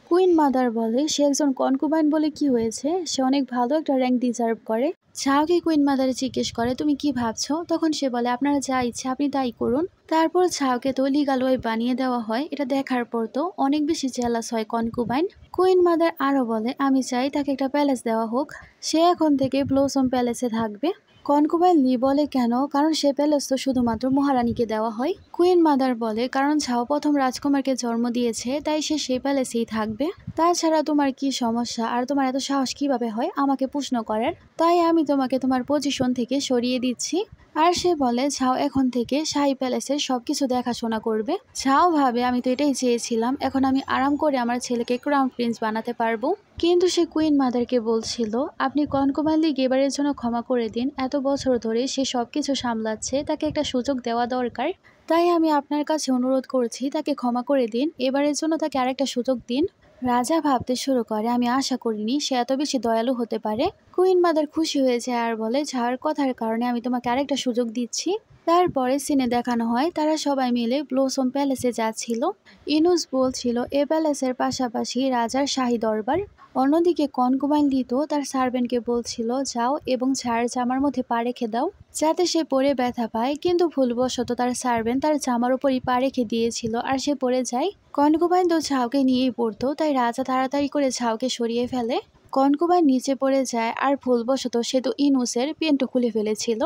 কুইন মাদার বলে, সে একজন কনকুবাইন বলে কি হয়েছে, সে অনেক ভালো একটা র্যাঙ্ক ডিজার্ভ করে। ঝাওকে কুইন মাদারে জিজ্ঞেস করে, তুমি কি ভাবছো? তখন সে বলে, আপনারা যা ইচ্ছে আপনি তাই করুন। তারপর ঝাওকে তো লিগাল ওয়াইফ বানিয়ে দেওয়া হয়। এটা দেখার পর তো অনেক বেশি জেলাস হয় কনকুবাইন। কুইন মাদার আরো বলে, আমি চাই তাকে একটা প্যালেস দেওয়া হোক, সে এখন থেকে ব্লসম প্যালেসে থাকবে। কনকুবাইন লি বলে, কেন? কারণ সে প্যালেস তো শুধুমাত্র মহারানীকে দেওয়া হয়। কুইন মাদার বলে, কারণ ঝাও প্রথম রাজকুমারকে জন্ম দিয়েছে, তাই সে সেই প্যালেসেই থাকবে। তাছাড়া তোমার কি সমস্যা আর তোমার এত সাহস কিভাবে হয় আমাকে প্রশ্ন করার? তাই আমি তোমাকে তোমার পজিশন থেকে সরিয়ে দিচ্ছি। আর সে বলে, ঝাও এখন থেকে শাহী প্যালেসের সবকিছু দেখাশোনা করবে। ঝাও ভাবে, আমি তো এটাই চেয়েছিলাম, এখন আমি আরাম করে আমার ছেলেকে ক্রাউন প্রিন্স বানাতে পারবো। কিন্তু সে কুইন মাদারকে বলছিল, আপনি কনকুমাইন লি এবারের জন্য ক্ষমা করে দিন, এত বছর ধরে সে সবকিছু সামলাচ্ছে, তাকে একটা সুযোগ দেওয়া দরকার। তাই আমি আপনার কাছে অনুরোধ করছি, তাকে ক্ষমা করে দিন, এবারের জন্য তাকে আরেকটা সুযোগ দিন। রাজা ভাবতে শুরু করে, আমি আশা করিনি সে এত বেশি দয়ালু হতে পারে। কুইন মাদার খুশি হয়ে যায় আর বলে, যার কথার কারণে আমি তোমাকে আরেকটা সুযোগ দিচ্ছি। তারপরে সিনে দেখানো হয় তারা সবাই মিলে ব্লসম প্যালেসে যাচ্ছিল। ইনুস বলছিল এ প্যালেসের পাশাপাশি রাজার শাহী দরবার। অন্যদিকে কনকুমাইন লি তো তার সার্ভেন্টকে বলছিল, যাও এবং ঝাড় জামার মধ্যে পা রেখে দাও যাতে সে পরে ব্যথা পায়, কিন্তু ভুলবশত তার সার্ভেন্ট তার জামার উপরই পা রেখে দিয়েছিল আর সে পড়ে যায়। কনকুমাইন তো ঝাউকে নিয়েই পড়তো, তাই রাজা তাড়াতাড়ি করে ঝাউকে সরিয়ে ফেলে। কনকুমাইন নিচে পড়ে যায় আর ভুলবশত সে তো ইনুসের পেনটা খুলে ফেলেছিল।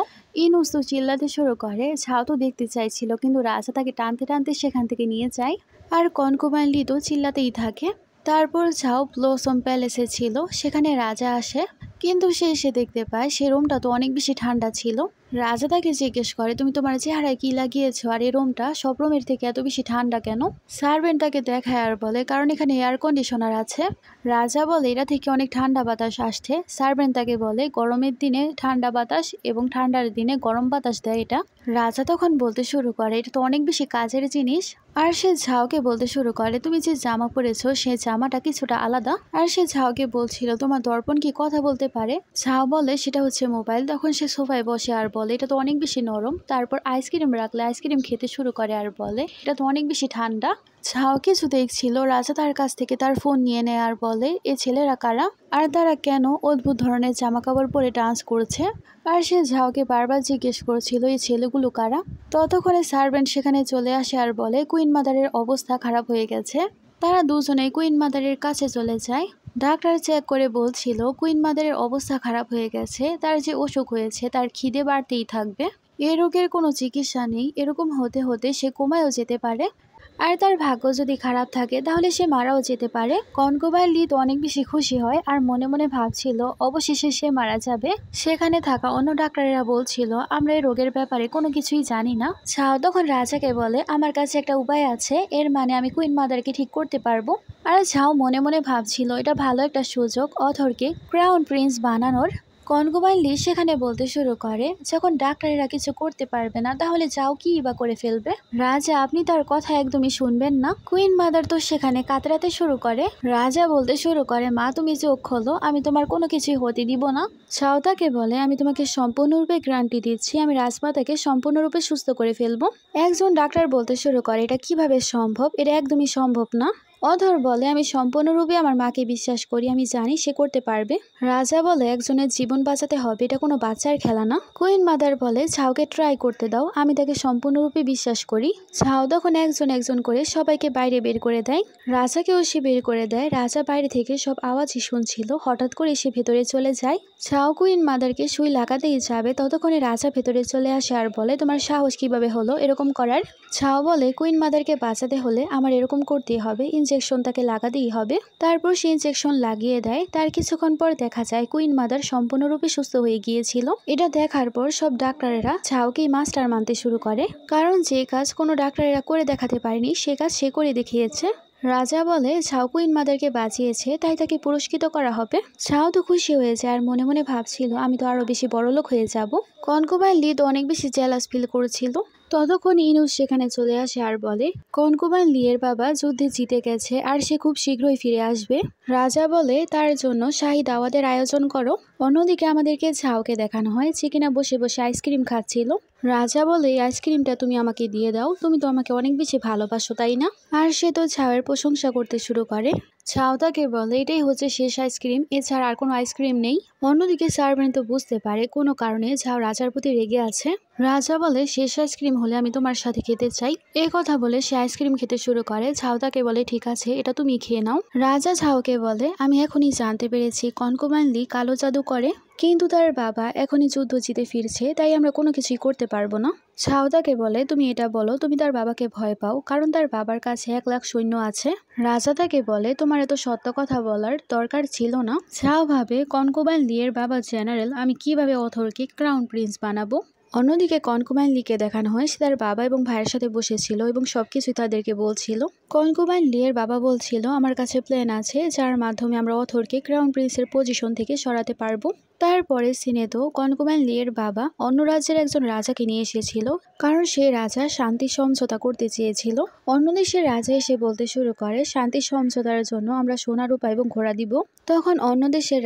ইনুস তো চিল্লাতে শুরু করে, ঝাউ তো দেখতে চাইছিল কিন্তু রাজা তাকে টানতে টানতে সেখান থেকে নিয়ে যায়। আর কনকুমাইন লি তো চিল্লাতেই থাকে। তারপর ঝাউ ব্লসম প্যালেসে ছিল, সেখানে রাজা আসে, কিন্তু সে এসে দেখতে পায় সে রুমটা তো অনেক বেশি ঠান্ডা ছিল। রাজা তাকে জিজ্ঞেস করে, তুমি তোমার চেহারায় কি লাগিয়েছো আর এই রুমটা সব রুমের থেকে এত বেশি ঠান্ডা কেন? সার্ভেন্ট তাকে দেখায় আর বলে, কারণ এখানে এয়ার কন্ডিশনার আছে। রাজা বলে, এটা থেকে অনেক ঠান্ডা বাতাস আসছে। সার্ভেন্ট তাকে বলে, গরমের দিনে ঠান্ডা বাতাস এবং ঠান্ডার দিনে গরম বাতাস দেয় এটা। রাজা তখন বলতে শুরু করে, এটা তো অনেক বেশি কাজের জিনিস। আর সে ঝাউকে বলতে শুরু করে, তুমি যে জামা পরেছো সে জামাটা কিছুটা আলাদা। আর সে ঝাউকে বলছিল, তোমার দর্পণ কি কথা বলতে পারে? ঝাউ বলে, সেটা হচ্ছে মোবাইল। তখন সে সোফায় বসে আর বলে, এটা তো অনেক বেশি নরম। তারপর আইসক্রিম রাখলে আইসক্রিম খেতে শুরু করে আর বলে, এটা তো অনেক বেশি ঠান্ডা। ঝাউ কিছু দেখছিল, রাজা তার কাছ থেকে তার ফোন নিয়ে নেয় আর বলে, এ ছেলেরা কারা আর তারা কেন অদ্ভুত ধরনের জামা কাপড় পরে ডান্স করছে? আর সে ঝাউকে বারবার জিজ্ঞেস করছিল, এই ছেলেগুলো কারা? ততক্ষণে সার্ভেন্ট সেখানে চলে আসে আর বলে, কুইন মাদারের অবস্থা খারাপ হয়ে গেছে। তারা দুজনেই কুইন মাদারের কাছে চলে যায়। ডাক্তার চেক করে বলছিল, কুইন মাদারের অবস্থা খারাপ হয়ে গেছে, তার যে অসুখ হয়েছে তার খিদে বাড়তেই থাকবে, এ রোগের কোনো চিকিৎসা নেই, এরকম হতে হতে সে কোমায়ও যেতে পারে। আর তার ভাগ্য যদি খারাপ থাকে তাহলে সে মারাও যেতে পারে। কনকুমাইন লি তো অনেক বেশি খুশি হয় আর মনে মনে ভাবছিল অবশেষে সে মারা যাবে। সেখানে থাকা অন্য ডাক্তারেরা বলছিল, আমরা এই রোগের ব্যাপারে কোনো কিছুই জানি না। ঝাও তখন রাজাকে বলে, আমার কাছে একটা উপায় আছে, এর মানে আমি কুইন মাদারকে ঠিক করতে পারবো। আর ঝাও মনে মনে ভাবছিল এটা ভালো একটা সুযোগ অথরকে ক্রাউন প্রিন্স বানানোর। কনকুমাইন লি সেখানে বলতে শুরু করে, যখন ডাক্তারেরা কিছু করতে পারবে না তাহলে যাও কি বা করে ফেলবে? রাজা, আপনি তার কথা একদমই শুনবেন না। কুইন মাদার তো সেখানে কাতরাতে শুরু করে। রাজা বলতে শুরু করে, মা তুমি চোখ খোলো, আমি তোমার কোনো কিছুই হতে দিব না। ছাও তাকে বলে, আমি তোমাকে সম্পূর্ণরূপে গ্যারান্টি দিচ্ছি আমি রাজমাতাকে সম্পূর্ণরূপে সুস্থ করে ফেলবো। একজন ডাক্তার বলতে শুরু করে, এটা কিভাবে সম্ভব? এটা একদমই সম্ভব না। অধর বলে, আমি সম্পূর্ণরূপে আমার মাকে বিশ্বাস করি, আমি জানি সে করতে পারবে। রাজা বলে, একজনের জীবন বাঁচাতে হবে, এটা কোনো বাচ্চার খেলা না। কুইন মাদার বলে, ঝাউকে ট্রাই করতে দাও, আমি তাকে সম্পূর্ণরূপে বিশ্বাস করি। ঝাউ তখন একজন একজন করে সবাইকে বাইরে বের করে দেয়। রাজাকেও সে বের করে দেয়। রাজা বাইরে থেকে সব আওয়াজই শুনছিল, হঠাৎ করে সে ভেতরে চলে যায়। ঝাউ কুইন মাদারকে সুই লাগাতেই যাবে, ততক্ষণে রাজা ভেতরে চলে আসে আর বলে, তোমার সাহস কিভাবে হলো এরকম করার? ঝাউ বলে, কুইন মাদারকে বাঁচাতে হলে আমার এরকম করতেই হবে, ইনজেকশন তাকে লাগাতেই হবে। তারপর সে ইনজেকশন লাগিয়ে দেয়। তার কিছুক্ষণ পর দেখা যায় কুইন মাদার সম্পূর্ণরূপে সুস্থ হয়ে গিয়েছিল। এটা দেখার পর সব ডাক্তারেরা ঝাউকেই মাস্টার মানতে শুরু করে, কারণ যে কাজ কোনো ডাক্তারেরা করে দেখাতে পারেনি সে কাজ সে করে দেখিয়েছে। রাজা বলে, ঝাউ কুইন মাদারকে বাঁচিয়েছে তাই তাকে পুরস্কৃত করা হবে। ঝাউ তো খুশি হয়েছে আর মনে মনে ভাবছিল, আমি তো আরো বেশি বড়লোক হয়ে যাব। কনকুমাইন লি তো অনেক বেশি জেলাস ফিল করেছিল। ততক্ষণ ইনুস সেখানে চলে আসে আর বলে, কনকুমাইন লিয়ের বাবা যুদ্ধে জিতে গেছে আর সে খুব শীঘ্রই ফিরে আসবে। রাজা বলে, তার জন্য শাহী দাওয়াতের আয়োজন করো। অন্যদিকে আমাদেরকে ঝাউকে দেখানো হয় যে কিনা বসে বসে আইসক্রিম খাচ্ছিল। রাজা বলে, এই আইসক্রিমটা তুমি আমাকে দিয়ে দাও, তুমি তো আমাকে অনেক বেশি ভালোবাসো তাই না? আর সে তো ঝাউয়ের প্রশংসা করতে শুরু করে। ঝাউ তাকে বলে, এটাই হচ্ছে শেষ আইসক্রিম, এছাড়া আর কোনো আইসক্রিম নেই। অন্যদিকে সার্ভেন্ট তো বুঝতে পারে কোনো কারণে ঝাউ রাজার প্রতি রেগে আছে। রাজা বলে, শেষ আইসক্রিম হলে আমি তোমার সাথে খেতে চাই। এই কথা বলে সে আইসক্রিম খেতে শুরু করে। ঝাউ তাকে বলে, ঠিক আছে এটা তুমি খেয়ে নাও। রাজা ঝাউকে বলে, আমি এখনই জানতে পেরেছি কনকুমাইন লি কালো জাদু করে, কিন্তু তার বাবা এখনই যুদ্ধ জিতে ফিরছে, তাই আমরা কোনো কিছুই করতে পারবো না। ঝাউ তাকে বলে, তুমি এটা বলো তুমি তার বাবাকে ভয় পাও, কারণ তার বাবার কাছে 1 লাখ সৈন্য আছে। রাজা তাকে বলে, তোমার এত সত্য কথা বলার দরকার ছিল না। ঝাউ ভাবে, কনকুমাইন লিয়ের বাবা জেনারেল, আমি কিভাবে অথরকে ক্রাউন প্রিন্স বানাবো? অন্যদিকে কনকুমাইন লিকে দেখানো হয় সে তার বাবা এবং ভাইয়ের সাথে বসেছিল এবং সবকিছু তাদেরকে বলছিল। কনকুমাইন লিয়ের বাবা বলছিল, আমার কাছে প্ল্যান আছে যার মাধ্যমে আমরা অথরকে ক্রাউন প্রিন্সের পজিশন থেকে সরাতে পারবো। তারপরে সিনে তো কনকুমাইন লিয়ের বাবা অন্য রাজ্যের একজন রাজাকে নিয়ে এসেছিল, কারণ সেই রাজা শান্তি সমঝোতা করতে চেয়েছিল। অন্য দেশের রাজা এসে বলতে শুরু করে, শান্তি সমঝোতার জন্য আমরা সোনা রূপা এবং ঘোড়া দিব। তখন অন্য দেশের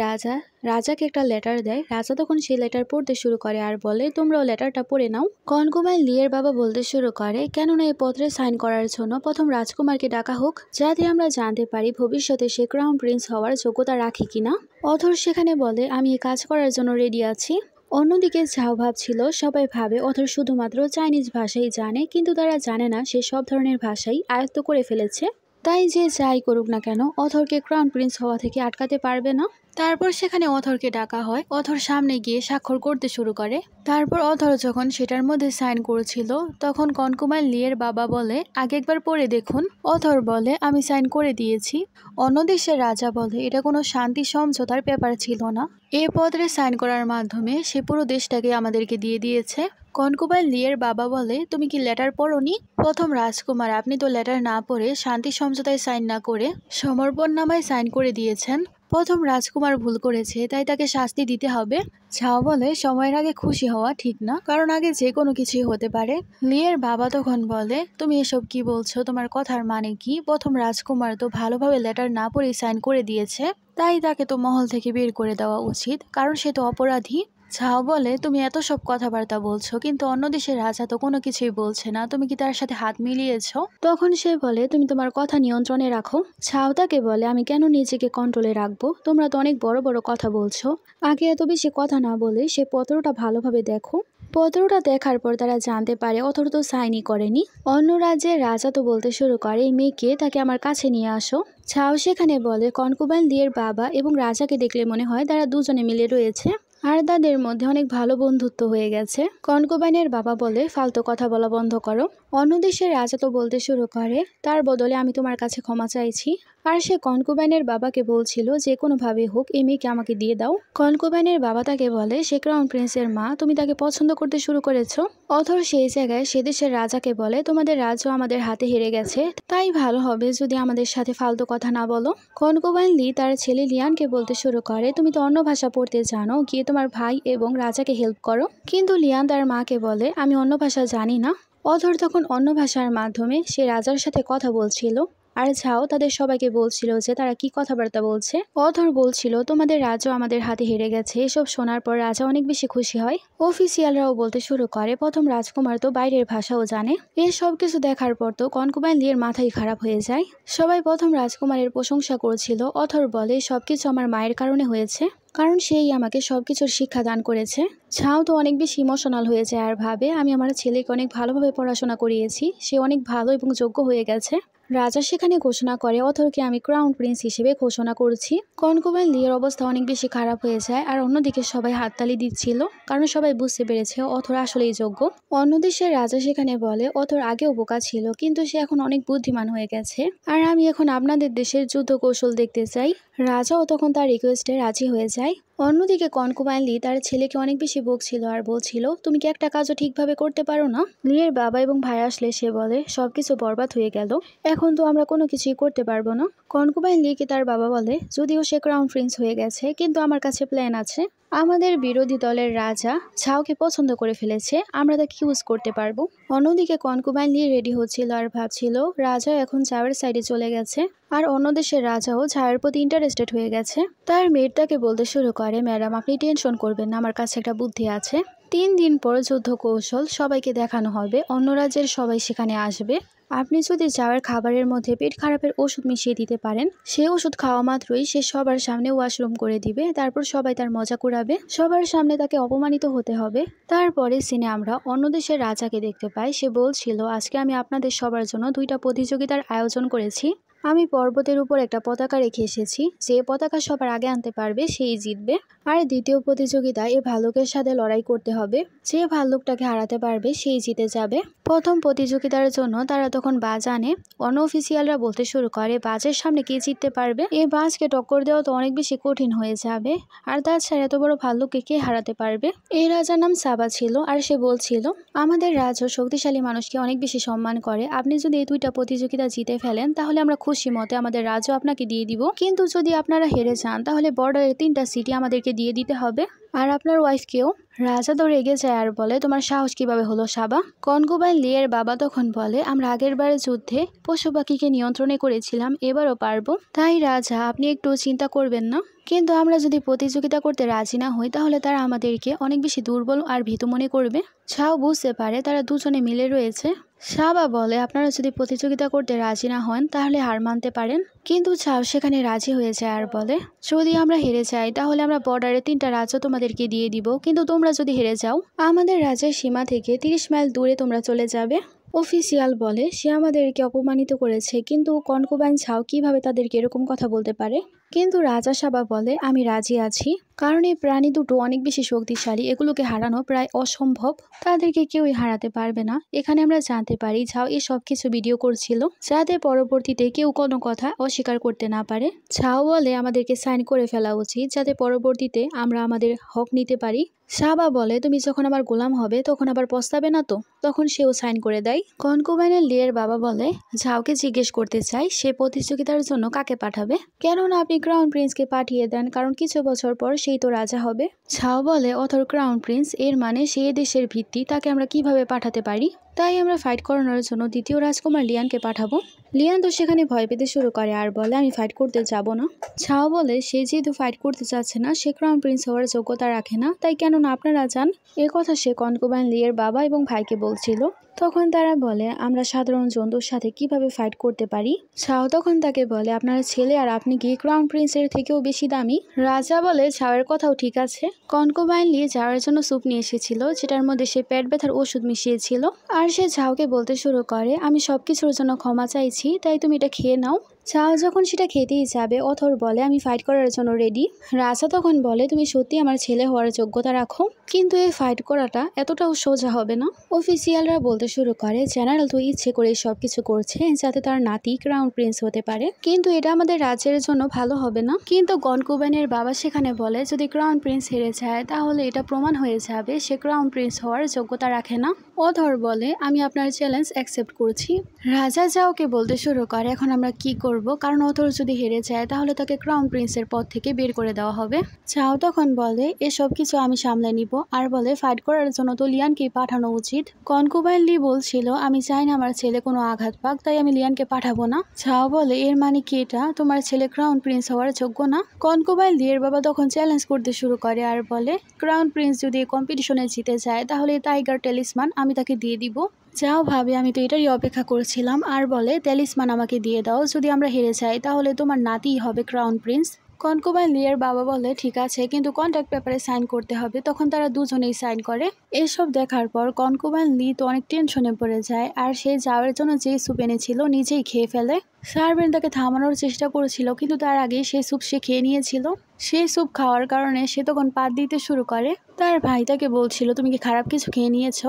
রাজাকে একটা লেটার দেয়। রাজা তখন সেই লেটার পড়তে শুরু করে আর বলে, তোমরাও লেটারটা পড়ে নাও। কনকুমাইন লিয়ের বাবা বলতে শুরু করে, কেননা এই পত্রে সাইন করার জন্য প্রথম রাজকুমারকে ডাকা হোক, যাতে আমরা জানতে পারি ভবিষ্যতে সে ক্রাউন প্রিন্স হওয়ার যোগ্যতা রাখে কিনা। অথর সেখানে বলে, আমি এই কাজ করার জন্য রেডি আছি। অন্যদিকে ঝাও ভাবছিল, সবাই ভাবে অথর শুধুমাত্র চাইনিজ ভাষাই জানে, কিন্তু তারা জানে না সে সব ধরনের ভাষাই আয়ত্ত করে ফেলেছে। তাই যে যাই করুক না কেন অথরকে ক্রাউন প্রিন্স হওয়া থেকে আটকাতে পারবে না। তারপর সেখানে অথরকে ডাকা হয়। অথর সামনে গিয়ে স্বাক্ষর করতে শুরু করে। তারপর অথর যখন সেটার মধ্যে সাইন করেছিল তখন কনকুমাইন লিয়ের বাবা বলে, আগে একবার পড়ে দেখুন। অথর বলে, আমি সাইন করে দিয়েছি। অন্য দেশের রাজা বলে, এটা কোনো শান্তি সমঝোতার পেপার ছিল না, এই পত্রে সাইন করার মাধ্যমে সে পুরো দেশটাকে আমাদেরকে দিয়ে দিয়েছে। কনকুমাইন লিয়ের বাবা বলে, তুমি কি লেটার পড়োনি? প্রথম রাজকুমার, আপনি তো লেটার না পড়ে শান্তি সমঝোতায় সাইন না করে সমর্পণনামায় সাইন করে দিয়েছেন। প্রথম রাজকুমার ভুল করেছে, তাই তাকে শাস্তি দিতে হবে। ঝাও বলে, সময়ের আগে খুশি হওয়া ঠিক না, কারণ আগে যে কোনো কিছুই হতে পারে। লিয়ের বাবা তখন বলে, তুমি এসব কি বলছো? তোমার কথার মানে কি? প্রথম রাজকুমার তো ভালোভাবে লেটার না পড়ে সাইন করে দিয়েছে, তাই তাকে তো মহল থেকে বের করে দেওয়া উচিত, কারণ সে তো অপরাধী। ঝাও বলে, তুমি এত সব কথাবার্তা বলছো, কিন্তু অন্য দেশের রাজা তো কোনো কিছুই বলছে না, তুমি কি তার সাথে হাত মিলিয়েছো? তখন সে বলে, তুমি তোমার কথা নিয়ন্ত্রণে রাখো। ঝাও তাকে বলে, আমি কেন নিজেকে কন্ট্রোলে রাখবো? তোমরা তো অনেক বড় বড় কথা বলছো, আগে এত বেশি কথা না বলে সে পত্রটা ভালোভাবে দেখো। পত্রটা দেখার পর তারা জানতে পারে অথর তো সাইনই করেনি। অন্য রাজ্যের রাজা তো বলতে শুরু করে, এই মেয়েকে তাকে আমার কাছে নিয়ে আসো। ঝাও সেখানে বলে, কনকুমাইন লিয়ের বাবা এবং রাজাকে দেখলে মনে হয় তারা দুজনে মিলে রয়েছে আর তাদের মধ্যে অনেক ভালো বন্ধুত্ব হয়ে গেছে। কনকুবাইনের বাবা বলে, ফালতু কথা বলা বন্ধ করো। অন্য দেশের রাজা তো বলতে শুরু করে, তার বদলে আমি তোমার কাছে ক্ষমা চাইছি। আর সে কনকুবাইনের বাবাকে বলছিল, যে কোনোভাবে হোক এই মেয়েকে আমাকে দিয়ে দাও। কনকুবাইনের বাবা তাকে বলে, সে ক্রাউন প্রিন্সের মা, তুমি তাকে পছন্দ করতে শুরু করেছো। অথর সেই জায়গায় সে দেশের রাজাকে বলে, তোমাদের রাজ্য আমাদের হাতে হেরে গেছে, তাই ভালো হবে যদি আমাদের সাথে ফালতু কথা না বলো। কনকুবাইন লি তার ছেলে লিয়ানকে বলতে শুরু করে, তুমি তো অন্য ভাষা পড়তে জানো, গিয়ে তোমার ভাই এবং রাজাকে হেল্প করো। কিন্তু লিয়ান তার মাকে বলে, আমি অন্য ভাষা জানি না। অথর তখন অন্য ভাষার মাধ্যমে সে রাজার সাথে কথা বলছিল আর ঝাও তাদের সবাইকে বলছিল যে তারা কি কথাবার্তা বলছে। অথর বলছিল, তোমাদের রাজ্য আমাদের হাতে হেরে গেছে। এসব শোনার পর রাজা অনেক বেশি খুশি হয়। অফিসিয়ালরাও বলতে শুরু করে, প্রথম রাজকুমার তো বাইরের ভাষাও জানে। এই সব কিছু দেখার পর তো কনকুবাইন লিয়ের মাথায় খারাপ হয়ে যায়। সবাই প্রথম রাজকুমারের প্রশংসা করছিল। অথর বলে, সবকিছু আমার মায়ের কারণে হয়েছে, কারণ সেই আমাকে সবকিছুর শিক্ষা দান করেছে। ঝাও তো অনেক বেশি ইমোশনাল হয়ে যায় আর ভাবে, আমি আমার ছেলেকে অনেক ভালোভাবে পড়াশোনা করিয়েছি, সে অনেক ভালো এবং যোগ্য হয়ে গেছে। রাজা সেখানে ঘোষণা করে, অথরকে আমি ক্রাউন প্রিন্স হিসেবে ঘোষণা করছি। কনকুবাইন লিয়ের অবস্থা অনেক বেশি খারাপ হয়ে যায় আর অন্যদিকে সবাই হাততালি দিচ্ছিল, কারণ সবাই বুঝতে পেরেছে অথর আসলেই যোগ্য। অন্য দেশের রাজা সেখানে বলে, অথর আগেও বোকা ছিল, কিন্তু সে এখন অনেক বুদ্ধিমান হয়ে গেছে, আর আমি এখন আপনাদের দেশের যুদ্ধ কৌশল দেখতে চাই। রাজাও তখন তার রিকোয়েস্টে রাজি হয়ে যায়। অন্যদিকে কনকুবাইন লি তার ছেলেকে অনেক বেশি বকছিল আর বলছিল, তুমি কি একটা কাজও ঠিকভাবে করতে পারো না? লিয়ের বাবা এবং ভাই আসলে সে বলে, সবকিছু বরবাদ হয়ে গেল, এখন তো আমরা কোনো কিছুই করতে পারবো না। কনকুবাইন লিকে তার বাবা বলে, যদিও সে ক্রাউন প্রিন্স হয়ে গেছে, কিন্তু আমার কাছে প্ল্যান আছে। আমাদের বিরোধী দলের রাজা ঝাওকে পছন্দ করে ফেলেছে, আমরা তাকে ইউজ করতে পারবো। অন্যদিকে কনকুবাইন লি রেডি হচ্ছিল আর ভাবছিল, রাজা এখন ঝাওয়ের সাইডে চলে গেছে আর অন্য দেশের রাজাও ঝাওয়ের প্রতি ইন্টারেস্টেড হয়ে গেছে। তার মেয়ের তাকে বলতে শুরু করে, ম্যাডাম আপনি টেনশন করবেন না, আমার কাছে একটা বুদ্ধি আছে। 3 দিন পর যুদ্ধ কৌশল সবাইকে দেখানো হবে, অন্য রাজ্যের সবাই সেখানে আসবে। আপনি যদি ঝাওয়ের খাবারের মধ্যে পেট খারাপের ওষুধ মিশিয়ে দিতে পারেন, সেই ওষুধ খাওয়া মাত্রই সে সবার সামনে ওয়াশরুম করে দিবে, তারপর সবাই তার মজা কুড়াবে, সবার সামনে তাকে অপমানিত হতে হবে। তারপরে সিনে আমরা অন্য দেশের রাজাকে দেখতে পাই। সে বলছিল, আজকে আমি আপনাদের সবার জন্য 2টা প্রতিযোগিতার আয়োজন করেছি। আমি পর্বতের উপর একটা পতাকা রেখে এসেছি, যে পতাকা সবার আগে আনতে পারবে সেই জিতবে। আর দ্বিতীয় প্রতিযোগিতায় এই ভাল্লুকের সাথে লড়াই করতে হবে, যে ভাল্লুকটাকে হারাতে পারবে সেই জিতে যাবে। প্রথম প্রতিযোগিতার জন্য তারা তখন বাজ আনে। অন্য অফিসিয়ালরা বলতে শুরু করে বাজের সামনে কে জিততে পারবে, এই বাজকে টক্কর দেওয়া তো অনেক বেশি কঠিন হয়ে যাবে, আর তাছাড়া এত বড় ভাল্লুককে কে হারাতে পারবে। এই রাজার নাম সাবা ছিল, আর সে বলছিল আমাদের রাজ্য শক্তিশালী মানুষকে অনেক বেশি সম্মান করে, আপনি যদি এই 2টা প্রতিযোগিতা জিতে ফেলেন তাহলে আমরা খুশি মতে আমাদের রাজ্য আপনাকে দিয়ে দিব, কিন্তু যদি আপনারা হেরে যান তাহলে বর্ডারের 3টা সিটি আমাদেরকে দিয়ে দিতে হবে, আর আপনার ওয়াইফকেও। রাজা তো রেগে যায় আর বলে তোমার সাহস কিভাবে হলো সাবা। কনকুবাইন লিয়ের বাবা তখন বলে আমরা আগের বারের যুদ্ধে পশু পাখিকে নিয়ন্ত্রণে করেছিলাম, এবারও পারবো, তাই রাজা আপনি একটু চিন্তা করবেন না, কিন্তু আমরা যদি প্রতিযোগিতা করতে রাজি না হই তাহলে তারা আমাদেরকে অনেক বেশি দুর্বল আর ভীতু মনে করবে। ছাও বুঝতে পারে তারা দুজনে মিলে রয়েছে। সাবা বলে আপনারা যদি প্রতিযোগিতা করতে রাজি না হন তাহলে হার মানতে পারেন, কিন্তু ছাও সেখানে রাজি হয়ে যায় আর বলে যদি আমরা হেরে যাই তাহলে আমরা বর্ডারে 3টা রাজ্য তোমাদেরকে দিয়ে দিব, কিন্তু তোমরা যদি হেরে যাও আমাদের রাজ্যের সীমা থেকে 30 মাইল দূরে তোমরা চলে যাবে। অফিসিয়াল বলে সে আমাদেরকে অপমানিত করেছে, কিন্তু কনকুবাইন ছাও কিভাবে তাদেরকে এরকম কথা বলতে পারে। কিন্তু রাজা সাবা বলে আমি রাজি আছি, কারণ এই প্রাণী দুটো অনেক বেশি শক্তিশালী, এগুলোকে হারানো প্রায় অসম্ভব, তাদেরকে কেউই হারাতে পারবে না। এখানে আমরা জানতে পারি ছাও এই সব কিছু ভিডিও করছিল যাতে পরবর্তীতে কেউ কোনো কথা অস্বীকার করতে না পারে। ছাও বলে আমাদেরকে সাইন করে ফেলা উচিত যাতে পরবর্তীতে আমরা আমাদের হক নিতে পারি। সাবা বলে তুমি যখন আমার গোলাম হবে তখন আবার পস্তাবে না তো, তখন সেও সাইন করে দেয়। কনকুবাইনের লিয়ের বাবা বলে ঝাওকে জিজ্ঞেস করতে চাই সে প্রতিযোগিতার জন্য কাকে পাঠাবে, কেননা আপনি ক্রাউন প্রিন্সকে পাঠিয়ে দেন, কারণ কিছু বছর পর সেই তো রাজা হবে। ঝাও বলে অথর ক্রাউন প্রিন্স, এর মানে সে দেশের ভিত্তি, তাকে আমরা কিভাবে পাঠাতে পারি, তাই আমরা ফাইট করানোর জন্য দ্বিতীয় রাজকুমার লিয়ানকে পাঠাবো। লিয়ান তো সেখানে ভয় পেতে শুরু করে আর বলে আমি ফাইট করতে যাব না। ছাও বলে সে যেহেতু ফাইট করতে চাচ্ছে না সে ক্রাউন প্রিন্স হওয়ার যোগ্যতা রাখে না, তাই কেননা আপনারা যান। এ কথা সে কনকুবাইন লিয়ের বাবা এবং ভাইকে বলছিল। তখন তারা বলে আমরা সাধারণ জন্তুর সাথে কিভাবে ফাইট করতে পারি। ছাও তখন তাকে বলে আপনার ছেলে আর আপনি কি ক্রাউন প্রিন্সের থেকেও বেশি দামি। রাজা বলে ছাওয়ের কথাও ঠিক আছে। কনকুবাইন লি যাওয়ার জন্য স্যুপ নিয়ে এসেছিল যেটার মধ্যে সে পেট ব্যথার ওষুধ মিশিয়েছিল, আর সে ঝাওকে বলতে শুরু করে আমি সবকিছুর জন্য ক্ষমা চাইছি, তাই তুমি এটা খেয়ে নাও। ছাও যখন সেটা খেতেই যাবে অথর বলে আমি ফাইট করার জন্য রেডি। রাজা তখন বলে তুমি সত্যি আমার ছেলে হওয়ার যোগ্যতা রাখো, কিন্তু এই ফাইট করাটা এতটাও সোজা হবে না। অফিসিয়ালরা বলতে শুরু করে জেনারেল তো ইচ্ছে করে সবকিছু করছে যাতে তার নাতি ক্রাউন প্রিন্স হতে পারে, কিন্তু এটা আমাদের রাজ্যের জন্য ভালো হবে না। কিন্তু কনকুবাইনের বাবা সেখানে বলে যদি ক্রাউন প্রিন্স হেরে যায় তাহলে এটা প্রমাণ হয়ে যাবে সে ক্রাউন প্রিন্স হওয়ার যোগ্যতা রাখে না। অথর বলে আমি আপনার চ্যালেঞ্জ অ্যাকসেপ্ট করছি। রাজা যাওকে বলতে শুরু করে এখন আমরা কি করব, কারণ অথর যদি হেরে যায় তাহলে তাকে ক্রাউন প্রিন্সের পদ থেকে বের করে দেওয়া হবে। চাও তখন বলে এসব কিছু আমি সামলে নিব, আর বলে ফাইট করার জন্য তো লিয়ানকে পাঠানো উচিত। কনকুবাইন লি বলছিল আমি চাই না আমার ছেলে কোনো আঘাত পাক, তাই আমি লিয়ানকে পাঠাবো না। চাও বলে এর মানে কি এটা তোমার ছেলে ক্রাউন প্রিন্স হওয়ার যোগ্য না। কনকুবাইন লিয়ের বাবা তখন চ্যালেঞ্জ করতে শুরু করে আর বলে ক্রাউন প্রিন্স যদি কম্পিটিশনে জিতে যায় তাহলে টাইগার টেলিসমান আমি তাকে দিয়ে দিব। যাও ভাবে আমি তো এটারই অপেক্ষা করছিলাম, আর বলে টেলিসমান আমাকে দিয়ে দাও, যদি আমরা হেরে যাই তাহলে তোমার নাতিই হবে ক্রাউন প্রিন্স। কনকুবাইন লিয়ের বাবা বলে ঠিক আছে, কিন্তু কন্ট্রাক্ট পেপারে সাইন করতে হবে। তখন তারা দুজনেই সাইন করে। এসব দেখার পর কনকুবাইন লি তো অনেক টেনশনে পড়ে যায়, আর সে যাওয়ার জন্য যে স্যুপ এনেছিল নিজেই খেয়ে ফেলে। সার্ভেন্ট তাকে থামানোর চেষ্টা করেছিল, কিন্তু তার আগে সেই স্যুপ সে খেয়ে নিয়েছিল। সেই স্যুপ খাওয়ার কারণে সে তখন পাত দিতে শুরু করে। তার ভাই তাকে বলছিল তুমি কি খারাপ কিছু খেয়ে নিয়েছ।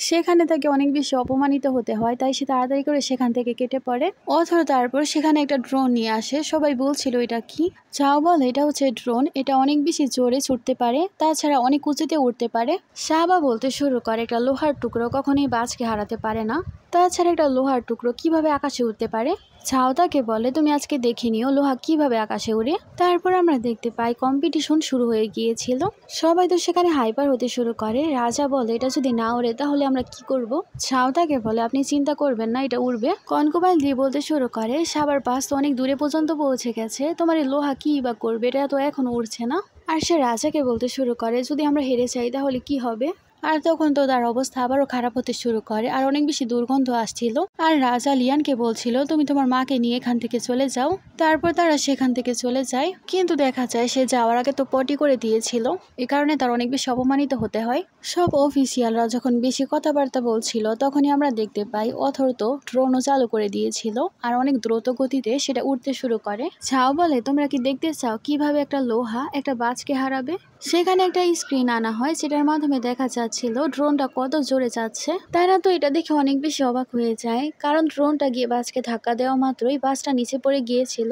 সেখানে তাকে অনেক বেশি অপমানিত হতে হয়, তাই সে তাড়াতাড়ি করে সেখান থেকে কেটে পড়ে। অথবা তারপর সেখানে একটা ড্রোন নিয়ে আসে, সবাই বলছিল এটা কি। চাও বলে এটা হচ্ছে ড্রোন, এটা অনেক বেশি জোরে ছুটতে পারে, তাছাড়া অনেক উঁচুতে উঠতে পারে। সাবা বলতে শুরু করে একটা লোহার টুকরো কখনোই বাজকে হারাতে পারে না, তাছাড়া একটা লোহার টুকরো কিভাবে আকাশে উঠতে পারে। ছাও তাকে বলে তুমি আজকে দেখে নিও লোহা কিভাবে আকাশে উড়ে। তারপর আমরা দেখতে পাই কম্পিটিশন শুরু হয়ে গিয়েছিল, সবাই তো সেখানে হাইপার হতে শুরু করে। রাজা বলে এটা যদি না উড়ে তাহলে আমরা কি করব। ছাও তাকে বলে আপনি চিন্তা করবেন না, এটা উড়বে। কনকুবাইন দিয়ে বলতে শুরু করে সাবার পাস তো অনেক দূরে পর্যন্ত পৌঁছে গেছে, তোমার এই লোহা কি বা করবে, এটা তো এখনো উড়ছে না। আর সে রাজাকে বলতে শুরু করে যদি আমরা হেরে যাই তাহলে কি হবে। আর তখন তো তার অবস্থা আবারও খারাপ হতে শুরু করে, আর অনেক বেশি দুর্গন্ধ আসছিল। আর রাজা লিয়ানকে বলছিল তুমি তোমার মাকে নিয়ে এখান থেকে চলে যাও, তারপর তারা সেখান থেকে চলে যায়, কিন্তু দেখা যায় সে যাওয়ার আগে তো পটি করে দিয়েছিল, এ কারণে তার অনেক বেশি অপমানিত হতে হয়। সব অফিসিয়ালরা যখন বেশি কথাবার্তা বলছিল তখনই আমরা দেখতে পাই অথর তো ড্রোনও চালু করে দিয়েছিল আর অনেক দ্রুত গতিতে সেটা উঠতে শুরু করে। ঝাও বলে, তোমরা কি দেখতে চাও কিভাবে একটা লোহা একটা বাজকে হারাবে? সেখানে একটা স্ক্রিন আনা হয় যেটার মাধ্যমে দেখা যাচ্ছিল ড্রোনটা কত জোরে যাচ্ছে। তারা তো এটা দেখে অনেক বেশি অবাক হয়ে যায়, কারণ ড্রোনটা গিয়ে বাজকে ধাক্কা দেওয়া মাত্রই বাজটা নিচে পড়ে গিয়েছিল।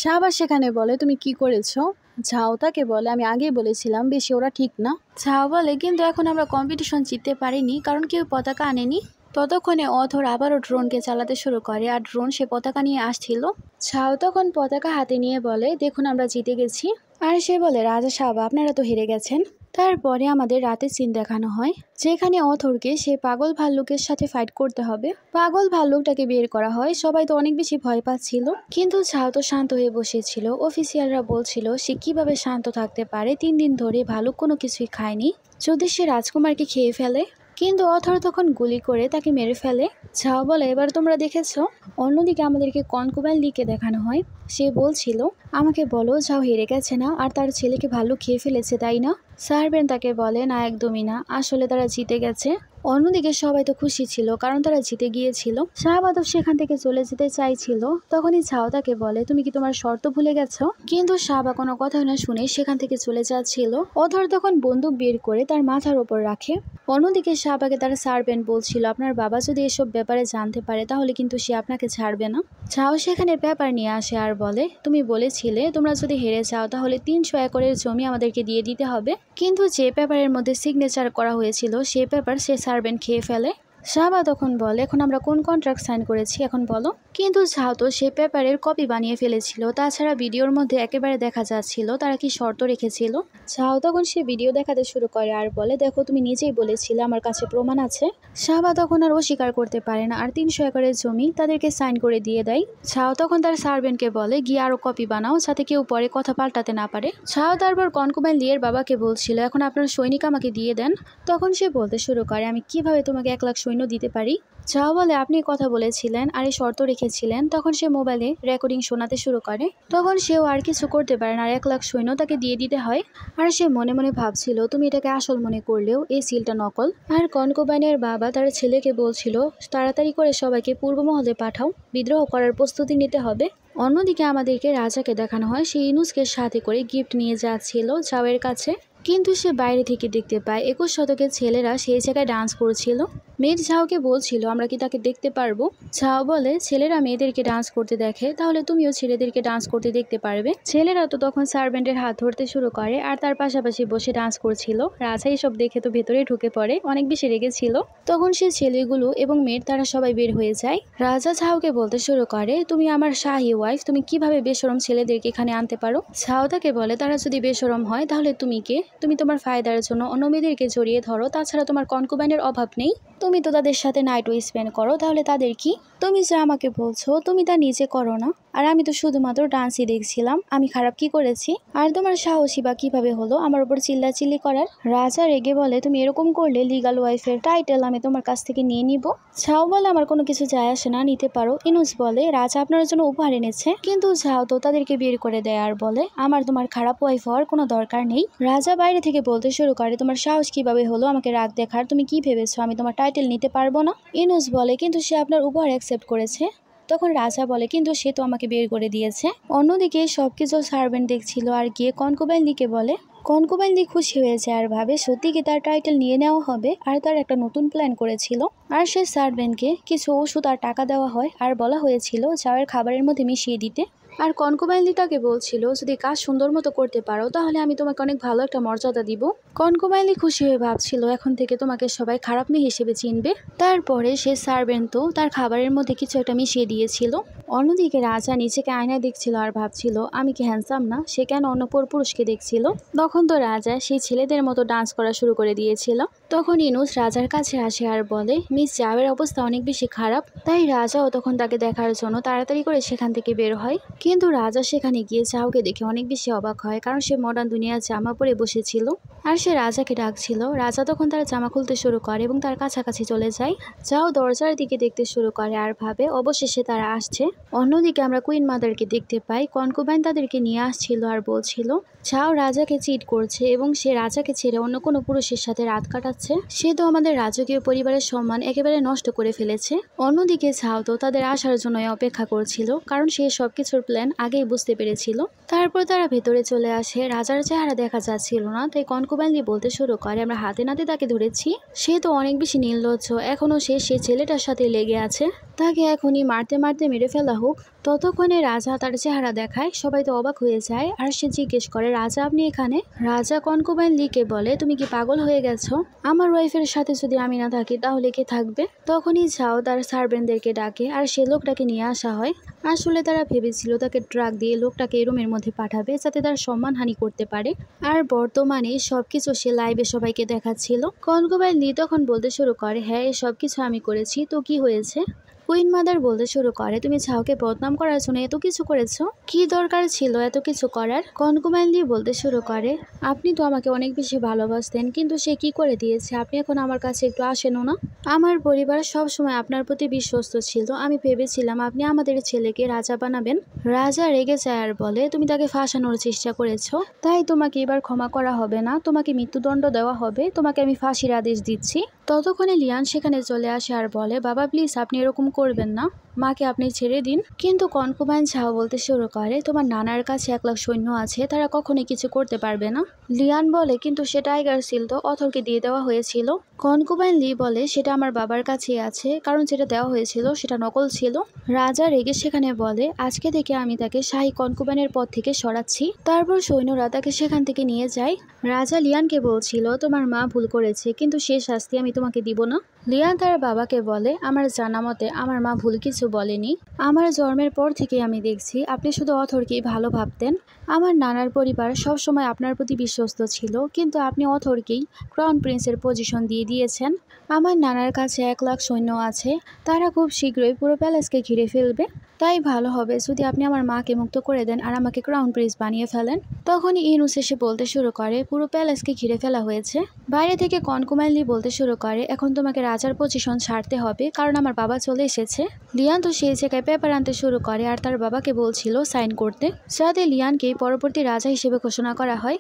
শাহবাজ সেখানে বলে, তুমি কি করেছো? ঝাও তাকে বলে, আমি আগেই বলেছিলাম বেশি ওরা ঠিক না। ঝাও বলে, কিন্তু এখন আমরা কম্পিটিশন জিততে পারিনি কারণ কেউ পতাকা আনেনি। ততক্ষণে অথর আবারও ড্রোনকে চালাতে শুরু করে আর ড্রোন সে পতাকা নিয়ে আসছিল। ঝাও তখন পতাকা হাতে নিয়ে বলে, দেখুন আমরা জিতে গেছি। আর সে বলে, রাজা সাহেব আপনারা তো হেরে গেছেন। তারপরে আমাদের রাতে সিন দেখানো হয় যেখানে অথরকে সে পাগল ভাল্লুকের সাথে ফাইট করতে হবে। পাগল ভাল্লুকটাকে বের করা হয়, সবাই তো অনেক বেশি ভয় পাচ্ছিল, কিন্তু ঝাও তো শান্ত হয়ে বসেছিল। অফিসিয়ালরা বলছিল সে কিভাবে শান্ত থাকতে পারে, 3 দিন ধরে ভালুক কোনো কিছুই খায়নি, যদি সে রাজকুমারকে খেয়ে ফেলে। কিন্তু অথর তখন গুলি করে তাকে মেরে ফেলে। ঝাও বলে, এবার তোমরা দেখেছো। অন্যদিকে আমাদেরকে কনকুবাইল লিকে দেখানো হয়, সে বলছিল, আমাকে বলো ঝাও হেরে গেছে না আর তার ছেলেকে ভাল্লুক খেয়ে ফেলেছে তাই না? সার্ভেন্ট তাকে বলে, না একদমই না, আসলে তারা জিতে গেছে। অন্যদিকে সবাই তো খুশি ছিল কারণ তারা জিতে গিয়েছিল। শাহবাদব সেখান থেকে চলে যেতে চাইছিল, তখনই ঝাও তাকে বলে, তুমি কি তোমার শর্ত ভুলে গেছো? কিন্তু শাহবা কোনো কথা না শুনে সেখান থেকে চলে যাচ্ছিল। অধর তখন বন্দুক বের করে তার মাথার ওপর রাখে। অন্যদিকে শাহবাগে তার সার্ভেন্ট বলছিল, আপনার বাবা যদি এসব ব্যাপারে জানতে পারে তাহলে কিন্তু সে আপনাকে ছাড়বে না। ঝাও সেখানে পেপার নিয়ে আসে আর বলে, তুমি বলেছিলে তোমরা যদি হেরে যাও তাহলে 300 একরের জমি আমাদেরকে দিয়ে দিতে হবে, কিন্তু যে পেপারের মধ্যে সিগনেচার করা হয়েছিল সে পেপার সে সার্ভেন্ট খেয়ে ফেলে। শাহবা তখন বলে, এখন আমরা কোন কন্ট্রাক্ট সাইন করেছি এখন বলো? কিন্তু ঝাও তো সে পেপারের কপি বানিয়ে ফেলেছিল, তাছাড়া ভিডিওর মধ্যে একেবারে দেখা যাচ্ছিল তারা কি শর্ত রেখেছিল। ঝাও তখন সে ভিডিও দেখাতে শুরু করে আর বলে, দেখো তুমি নিজেই বলেছিলে, আমার কাছে প্রমাণ আছে। শাহবা তখন আর অস্বীকার করতে পারে না আর 300 একরের জমি তাদেরকে সাইন করে দিয়ে দেয়। ঝাও তখন তার সার্ভেন্টকে বলে, গিয়ে আরো কপি বানাও যাতে কেউ পরে কথা পাল্টাতে না পারে। ঝাও তারপর কনকুবাইন লিয়ের বাবাকে বলছিল, এখন আপনার সৈনিক আমাকে দিয়ে দেন। তখন সে বলতে শুরু করে, আমি কিভাবে তোমাকে 1 লাখ সৈন্য দিতে পারি? ঝাও বলে, আপনি কথা বলেছিলেন আর এই শর্ত রেখেছিলেন। তখন সে মোবাইলে রেকর্ডিং শোনাতে শুরু করে। তখন সেও আর কিছু করতে পারে না আর 1 লাখ সৈন্য তাকে দিয়ে দিতে হয়। আর সে মনে মনে ভাবছিল, তুমি এটাকে আসল মনে করলেও এই সিলটা নকল। আর কনকুবাইনের বাবা তার ছেলেকে বলছিল, তাড়াতাড়ি করে সবাইকে পূর্ব মহলে পাঠাও, বিদ্রোহ করার প্রস্তুতি নিতে হবে। অন্যদিকে আমাদেরকে রাজাকে দেখানো হয়, সে ইনুসকে সাথে করে গিফট নিয়ে যাচ্ছিল ঝাওয়ের কাছে, কিন্তু সে বাইরে থেকে দেখতে পায় 21 শতকের ছেলেরা সেই জায়গায় ডান্স করছিল। মেয়ের ঝাওকে বলছিল, আমরা কি তাকে দেখতে পারবো? ঝাও বলে, ছেলেরা মেয়েদেরকে ডান্স করতে দেখে তাহলে তুমিও ছেলেদেরকে ডান্স করতে দেখতে পারবে। ছেলেরা তো তখন সার্ভেন্টের হাত ধরতে শুরু করে আর তার পাশাপাশি বসে ডান্স করছিল। রাজা এসব দেখে তো ভেতরে ঢুকে পড়ে, অনেক বেশি রেগেছিল। তখন সে ছেলেগুলো এবং মেয়ের তারা সবাই বের হয়ে যায়। রাজা ঝাওকে বলতে শুরু করে, তুমি আমার শাহী ওয়াইফ, তুমি কিভাবে বেশরম ছেলেদেরকে এখানে আনতে পারো? ঝাও তাকে বলে, তারা যদি বেশরম হয় তাহলে তুমি কে? তুমি তোমার ফায়দার জন্য অন্য মেয়েদেরকে জড়িয়ে ধরো, তাছাড়া তোমার কনকুবাইনের অভাব নেই, তুমি তো তাদের সাথে নাইট স্পেন্ড করো, তাহলে তাদের কি? তুমি যা আমাকে বলছো তুমি তা নিজে করো না, আর আমি তো শুধুমাত্র ডান্সই দেখছিলাম, আমি খারাপ কি করেছি? আর তোমার সাহসী বা কিভাবে হলো আমার উপর চিল্লাচিল্লি করার? রাজা রেগে বলে, তুমি এরকম করলে লিগাল ওয়াইফের টাইটেল আমি তোমার কাছ থেকে নিয়ে নিব। ঝাও বলে, আমার কোনো কিছু যায় আসে না, নিতে পারো। ইনুস বলে, রাজা আপনার জন্য উপহার এনেছে। কিন্তু ঝাও তো তাদেরকে বের করে দেয় আর বলে, আমার তোমার খারাপ ওয়াইফ হওয়ার কোনো দরকার নেই। রাজা বাইরে থেকে বলতে শুরু করে, তোমার সাহস কিভাবে হলো আমাকে রাগ দেখার? তুমি কি ভেবেছো আমি তোমার টাইটেল নিতে পারবো না? ইনুস বলে, কিন্তু সে আপনার উপহার অ্যাকসেপ্ট করেছে। তখন রাজা বলে, কিন্তু সে তো আমাকে বের করে দিয়েছে। অন্যদিকে সবকিছু সার্ভেন্ট দেখছিল আর গিয়ে কনকুবাইন লিকে বলে। কনকুবাইন লি খুশি হয়েছে আর ভাবে সত্যি কি তার টাইটেল নিয়ে নেওয়া হবে, আর তার একটা নতুন প্ল্যান করেছিল। আর সে সার্ভেন্টকে কিছু ওষুধ আর টাকা দেওয়া হয় আর বলা হয়েছিল চায়ের খাবারের মধ্যে মিশিয়ে দিতে। আর কনকুবাইন লি তাকে বলছিল, যদি কাজ সুন্দর মতো করতে পারো তাহলে আমি তোমাকে অনেক ভালো একটা মর্যাদা দিব। কনকুবাইন লি খুশি হয়ে ভাবছিল, এখন থেকে তোমাকে সবাই খারাপ মেয়ে হিসেবে চিনবে। তারপরে সে সার্ভেন্ট তো তার খাবারের মধ্যে কিছু একটা মিশিয়ে দিয়েছিল। অন্যদিকে রাজা নিজেকে আয়নায় দেখছিল আর ভাবছিল, আমি কি হ্যান্ডসাম না? সে কেন অন্য পুরুষকে দেখছিল? তখন তো রাজা সেই ছেলেদের মতো ডান্স করা শুরু করে দিয়েছিল। তখন ইনুস রাজার কাছে আসে আর বলে, মিস জাওয়ের অবস্থা অনেক বেশি খারাপ। তাই রাজাও তখন তাকে দেখার জন্য তাড়াতাড়ি করে সেখান থেকে বের হয়। কিন্তু রাজা সেখানে গিয়ে জাওকে দেখে অনেক বেশি অবাক হয়, কারণ সে মডার্ন দুনিয়ার জামা পরে বসেছিল আর সে রাজাকে ডাকছিল। রাজা তখন তার জামা খুলতে শুরু করে এবং তার কাছাকাছি চলে যায়। ঝাও দরজার দিকে দেখতে শুরু করে আর ভাবে অবশেষে তারা আসছে। অন্যদিকে আমরা কুইন মাদারকে দেখতে পাই। কনকুবাইন তাদেরকে নিয়ে আসছিল আর বলছিল ঝাও রাজাকে চিট করছে এবং সে রাজাকে ছেড়ে অন্য কোনো পুরুষের সাথে রাত কাটাচ্ছে। সে তো আমাদের রাজকীয় পরিবারের সম্মান একেবারে নষ্ট করে ফেলেছে। অন্যদিকে ঝাও তো তাদের আসার জন্য অপেক্ষা করছিল, কারণ সে সবকিছুর প্ল্যান আগেই বুঝতে পেরেছিল। তারপর তারা ভেতরে চলে আসে। রাজার চেহারা দেখা যাচ্ছিল না, তাই কনকুবাইন বলতে শুরু করে আমরা হাতে নাতে তাকে ধরেছি। সে তো অনেক বেশি নির্লজ্জ, এখনো সে ছেলেটার সাথে লেগে আছে। তাকে এখনই মারতে মারতে মেরে ফেলা হোক। ততক্ষণে রাজা তার চেহারা দেখায়। সবাই তো অবাক হয়ে যায় আর সে জিজ্ঞেস করে রাজা আপনি এখানে? রাজা কনকুবাইন লিকে বলে তুমি কি পাগল হয়ে গেছো? আমার ওয়াইফের সাথে যদি আমি না থাকি তাহলে কে থাকবে? তখনই ঝাও তার সার্ভেন্টদেরকে ডাকে আর সে লোকটাকে নিয়ে আসা হয়। আসলে তারা ভেবেছিল তাকে ট্রাক দিয়ে লোকটাকে রুমের মধ্যে পাঠাবে যাতে তার সম্মানহানি করতে পারে। আর বর্তমানে সবকিছু সে লাইভে সবাইকে দেখাচ্ছিল। কনকুবাইন তখন বলতে শুরু করে হ্যাঁ এই সবকিছু আমি করেছি, তো কি হয়েছে? কুইন মাদার বলতে শুরু করে তুমি ঝাওকে বদনাম করার জন্য এত কিছু করেছো, কি দরকার ছিল এত কিছু করার? কনকুবাইন বলতে শুরু করে আপনি তো আমাকে অনেক বেশি ভালোবাসতেন, কিন্তু সে কি করে দিয়েছে? আপনি এখন আমার কাছে একটু আসেনও না। আমার পরিবার সব সময় আপনার প্রতি বিশ্বস্ত ছিল। আমি ভেবেছিলাম আপনি আমাদের ছেলেকে রাজা বানাবেন। রাজা রেগে যায় আর বলে তুমি তাকে ফাঁসানোর চেষ্টা করেছো, তাই তোমাকে এবার ক্ষমা করা হবে না, তোমাকে মৃত্যুদণ্ড দেওয়া হবে। তোমাকে আমি ফাঁসির আদেশ দিচ্ছি। ততক্ষণে লিয়ান সেখানে চলে আসে আর বলে বাবা প্লিজ আপনি এরকম করবেন না, মাকে আপনি ছেড়ে দিন। কিন্তু কনকুবাইন ঝাও বলতে শুরু করে তোমার নানার কাছে 1 লাখ সৈন্য আছে, তারা কখনোই কিছু করতে পারবে না। লিয়ান বলে কিন্তু সে টাইগার সিল তো অথরকে দিয়ে দেওয়া হয়েছিল। কনকুবাইন বলে সেটা আমার বাবার কাছেই আছে, কারণ যেটা দেওয়া হয়েছিল সেটা নকল ছিল। রাজা রেগে সেখানে বলে আজকে থেকে আমি তাকে শাহী কনকুবাইনের পদ থেকে সরাচ্ছি। তারপর সৈন্যরা তাকে সেখান থেকে নিয়ে যায়। রাজা লিয়ানকে বলছিল তোমার মা ভুল করেছে, কিন্তু সে শাস্তি আমি তোমাকে দিব না। লিয়ান তার বাবাকে বলে আমার জানা মতে আমার মা ভুল কিছু বলেনি। আমার জন্মের পর থেকে আমি দেখছি আপনি শুধু অথরকেই ভালো ভাবতেন। আমার নানার পরিবার সবসময় আপনার প্রতি বিশ্বস্ত ছিল, কিন্তু আপনি অথরকেই ক্রাউন প্রিন্সের পজিশন দিয়ে দিয়েছেন। আমার নানার কাছে 1 লাখ সৈন্য আছে, তারা খুব শীঘ্রই পুরো প্যালেসকে ঘিরে ফেলবে। তাই ভালো হবে যদি আপনি আমার মাকে মুক্ত করে দেন আর আমাকে ক্রাউন প্রিন্স বানিয়ে ফেলেন। তখনই ইনুস এসে বলতে শুরু করে পুরো প্যালেসকে ঘিরে ফেলা হয়েছে। বাইরে থেকে কনকুবাইন বলতে শুরু করে এখন তোমাকে রাজার পজিশন ছাড়তে হবে, কারণ আমার বাবা চলে এসেছে। লিয়ান তো সেই জায়গায় পেপার আনতে শুরু করে আর তার বাবাকে বলছিল সাইন করতে, যাতে লিয়ানকে পরবর্তী রাজা হিসেবে ঘোষণা করা হয়।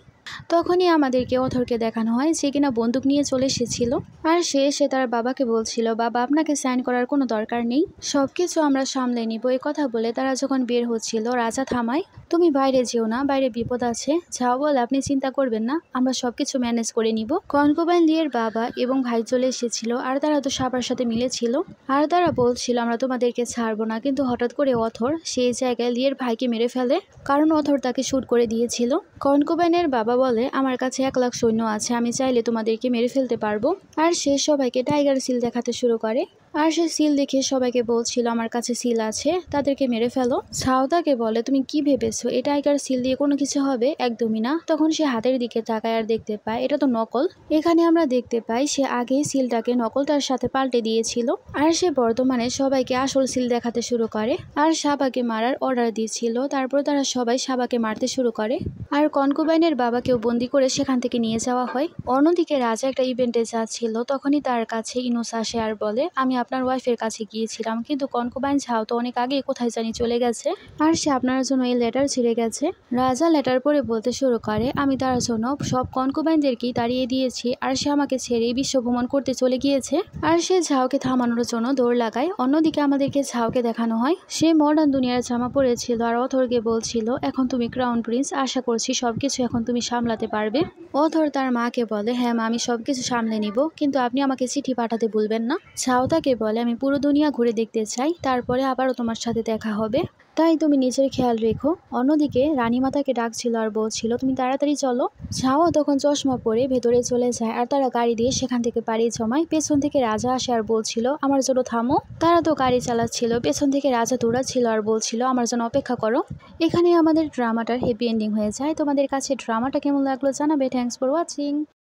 তখনই আমাদেরকে অথরকে দেখানো হয় যে কিনা বন্দুক নিয়ে চলে এসেছিল আর সে এসে তার বাবাকে বলছিল বাবা আপনাকে সাইন করার কোনো দরকার নেই, সবকিছু আমরা সামলে নিব। এই কথা বলে তারা যখন বের হচ্ছিল রাজা থামায় তুমি বাইরে যেও না, বাইরে বিপদ আছে। ঝাও বলে আপনি চিন্তা করবেন না, আমরা সবকিছু ম্যানেজ করে নিব। কনকুবাইন লিয়ের বাবা এবং ভাই চলে এসেছিল আর তারা তো সবার সাথে মিলেছিল আর তারা বলছিল আমরা তোমাদেরকে ছাড়বো না। কিন্তু হঠাৎ করে অথর সেই জায়গায় লিয়ের ভাইকে মেরে ফেলে, কারণ অথর তাকে শুট করে দিয়েছিল। কনকুবাইনের বাবা বলে আমার কাছে 1 লাখ সৈন্য আছে, আমি চাইলে তোমাদেরকে মেরে ফেলতে পারবো। আর সে সবাইকে টাইগার সিল দেখাতে শুরু করে আর সে সিল দেখে সবাইকে বলছিল আমার কাছে সিল আছে, তাদেরকে মেরে ফেলো। ঝাও তাকে বলে তুমি কি ভেবেছো এই টাইগার সিল দিয়ে কোনো কিছু হবে? একদমই না। তখন সে হাতের দিকে তাকায় আর দেখতে পায় এটা তো নকল। এখানে আমরা দেখতে পাই সে আগেই সিলটাকে নকলটার সাথে পাল্টে দিয়েছিল আর সে বর্তমানে সবাইকে আসল সিল দেখাতে শুরু করে আর সাবাকে মারার অর্ডার দিয়েছিল। তারপর তারা সবাই সাবাকে মারতে শুরু করে আর কনকুবাইনের বাবাকেও বন্দি করে সেখান থেকে নিয়ে যাওয়া হয়। অন্যদিকে রাজা একটা ইভেন্টে যাচ্ছিল, তখনই তার কাছে ইনুস আসে আর বলে আমি আপনার ওয়াইফের কাছে গিয়েছিলাম, কিন্তু কনকুবাইন ঝাও তো অনেক আগে কোথায় জানি চলে গেছে আর সে আপনার জন্য এই লেটার ছিঁড়ে গেছে। রাজা লেটার পড়ে বলতে শুরু করে আমি তার জন্য সব কনকুবাইনদেরকেই তাড়িয়ে দিয়েছি আর সে আমাকে ছেড়ে বিশ্ব ভ্রমণ করতে চলে গিয়েছে। আর সে ঝাওকে থামানোর জন্য দৌড় লাগায়। অন্যদিকে আমাদেরকে ঝাওকে দেখানো হয় সে মডার্ন দুনিয়ার জামা পরেছিল আর অথরকে বলছিল এখন তুমি ক্রাউন প্রিন্স, আশা করছি সবকিছু এখন তুমি সামলাতে পারবে। অথর তার মাকে বলে হ্যাঁ মা আমি সবকিছু সামলে নিব, কিন্তু আপনি আমাকে চিঠি পাঠাতে ভুলবেন না। ঝাও তাকে বলে আমি পুরো দুনিয়া ঘুরে দেখতে চাই, তারপরে আবারও তোমার সাথে দেখা হবে, তাই তুমি নিজের খেয়াল রেখো। অন্যদিকে রানীমাতাকে ডাকছিল আর বলছিল তুমি তাড়াতাড়ি চলো। ঝাও তখন চশমা পরে ভেতরে চলে যায় আর তারা গাড়ি দিয়ে সেখান থেকে পাড়ি জমায়। পেছন থেকে রাজা আসে আর বলছিল আমার জন্য থামো। তারা তো গাড়ি চালাচ্ছিল, পেছন থেকে রাজা দৌড়াচ্ছিল আর বলছিল আমার জন্য অপেক্ষা করো। এখানে আমাদের ড্রামাটার হ্যাপি এন্ডিং হয়ে যায়। তোমাদের কাছে ড্রামাটা কেমন লাগলো জানাবে। Thanks for watching.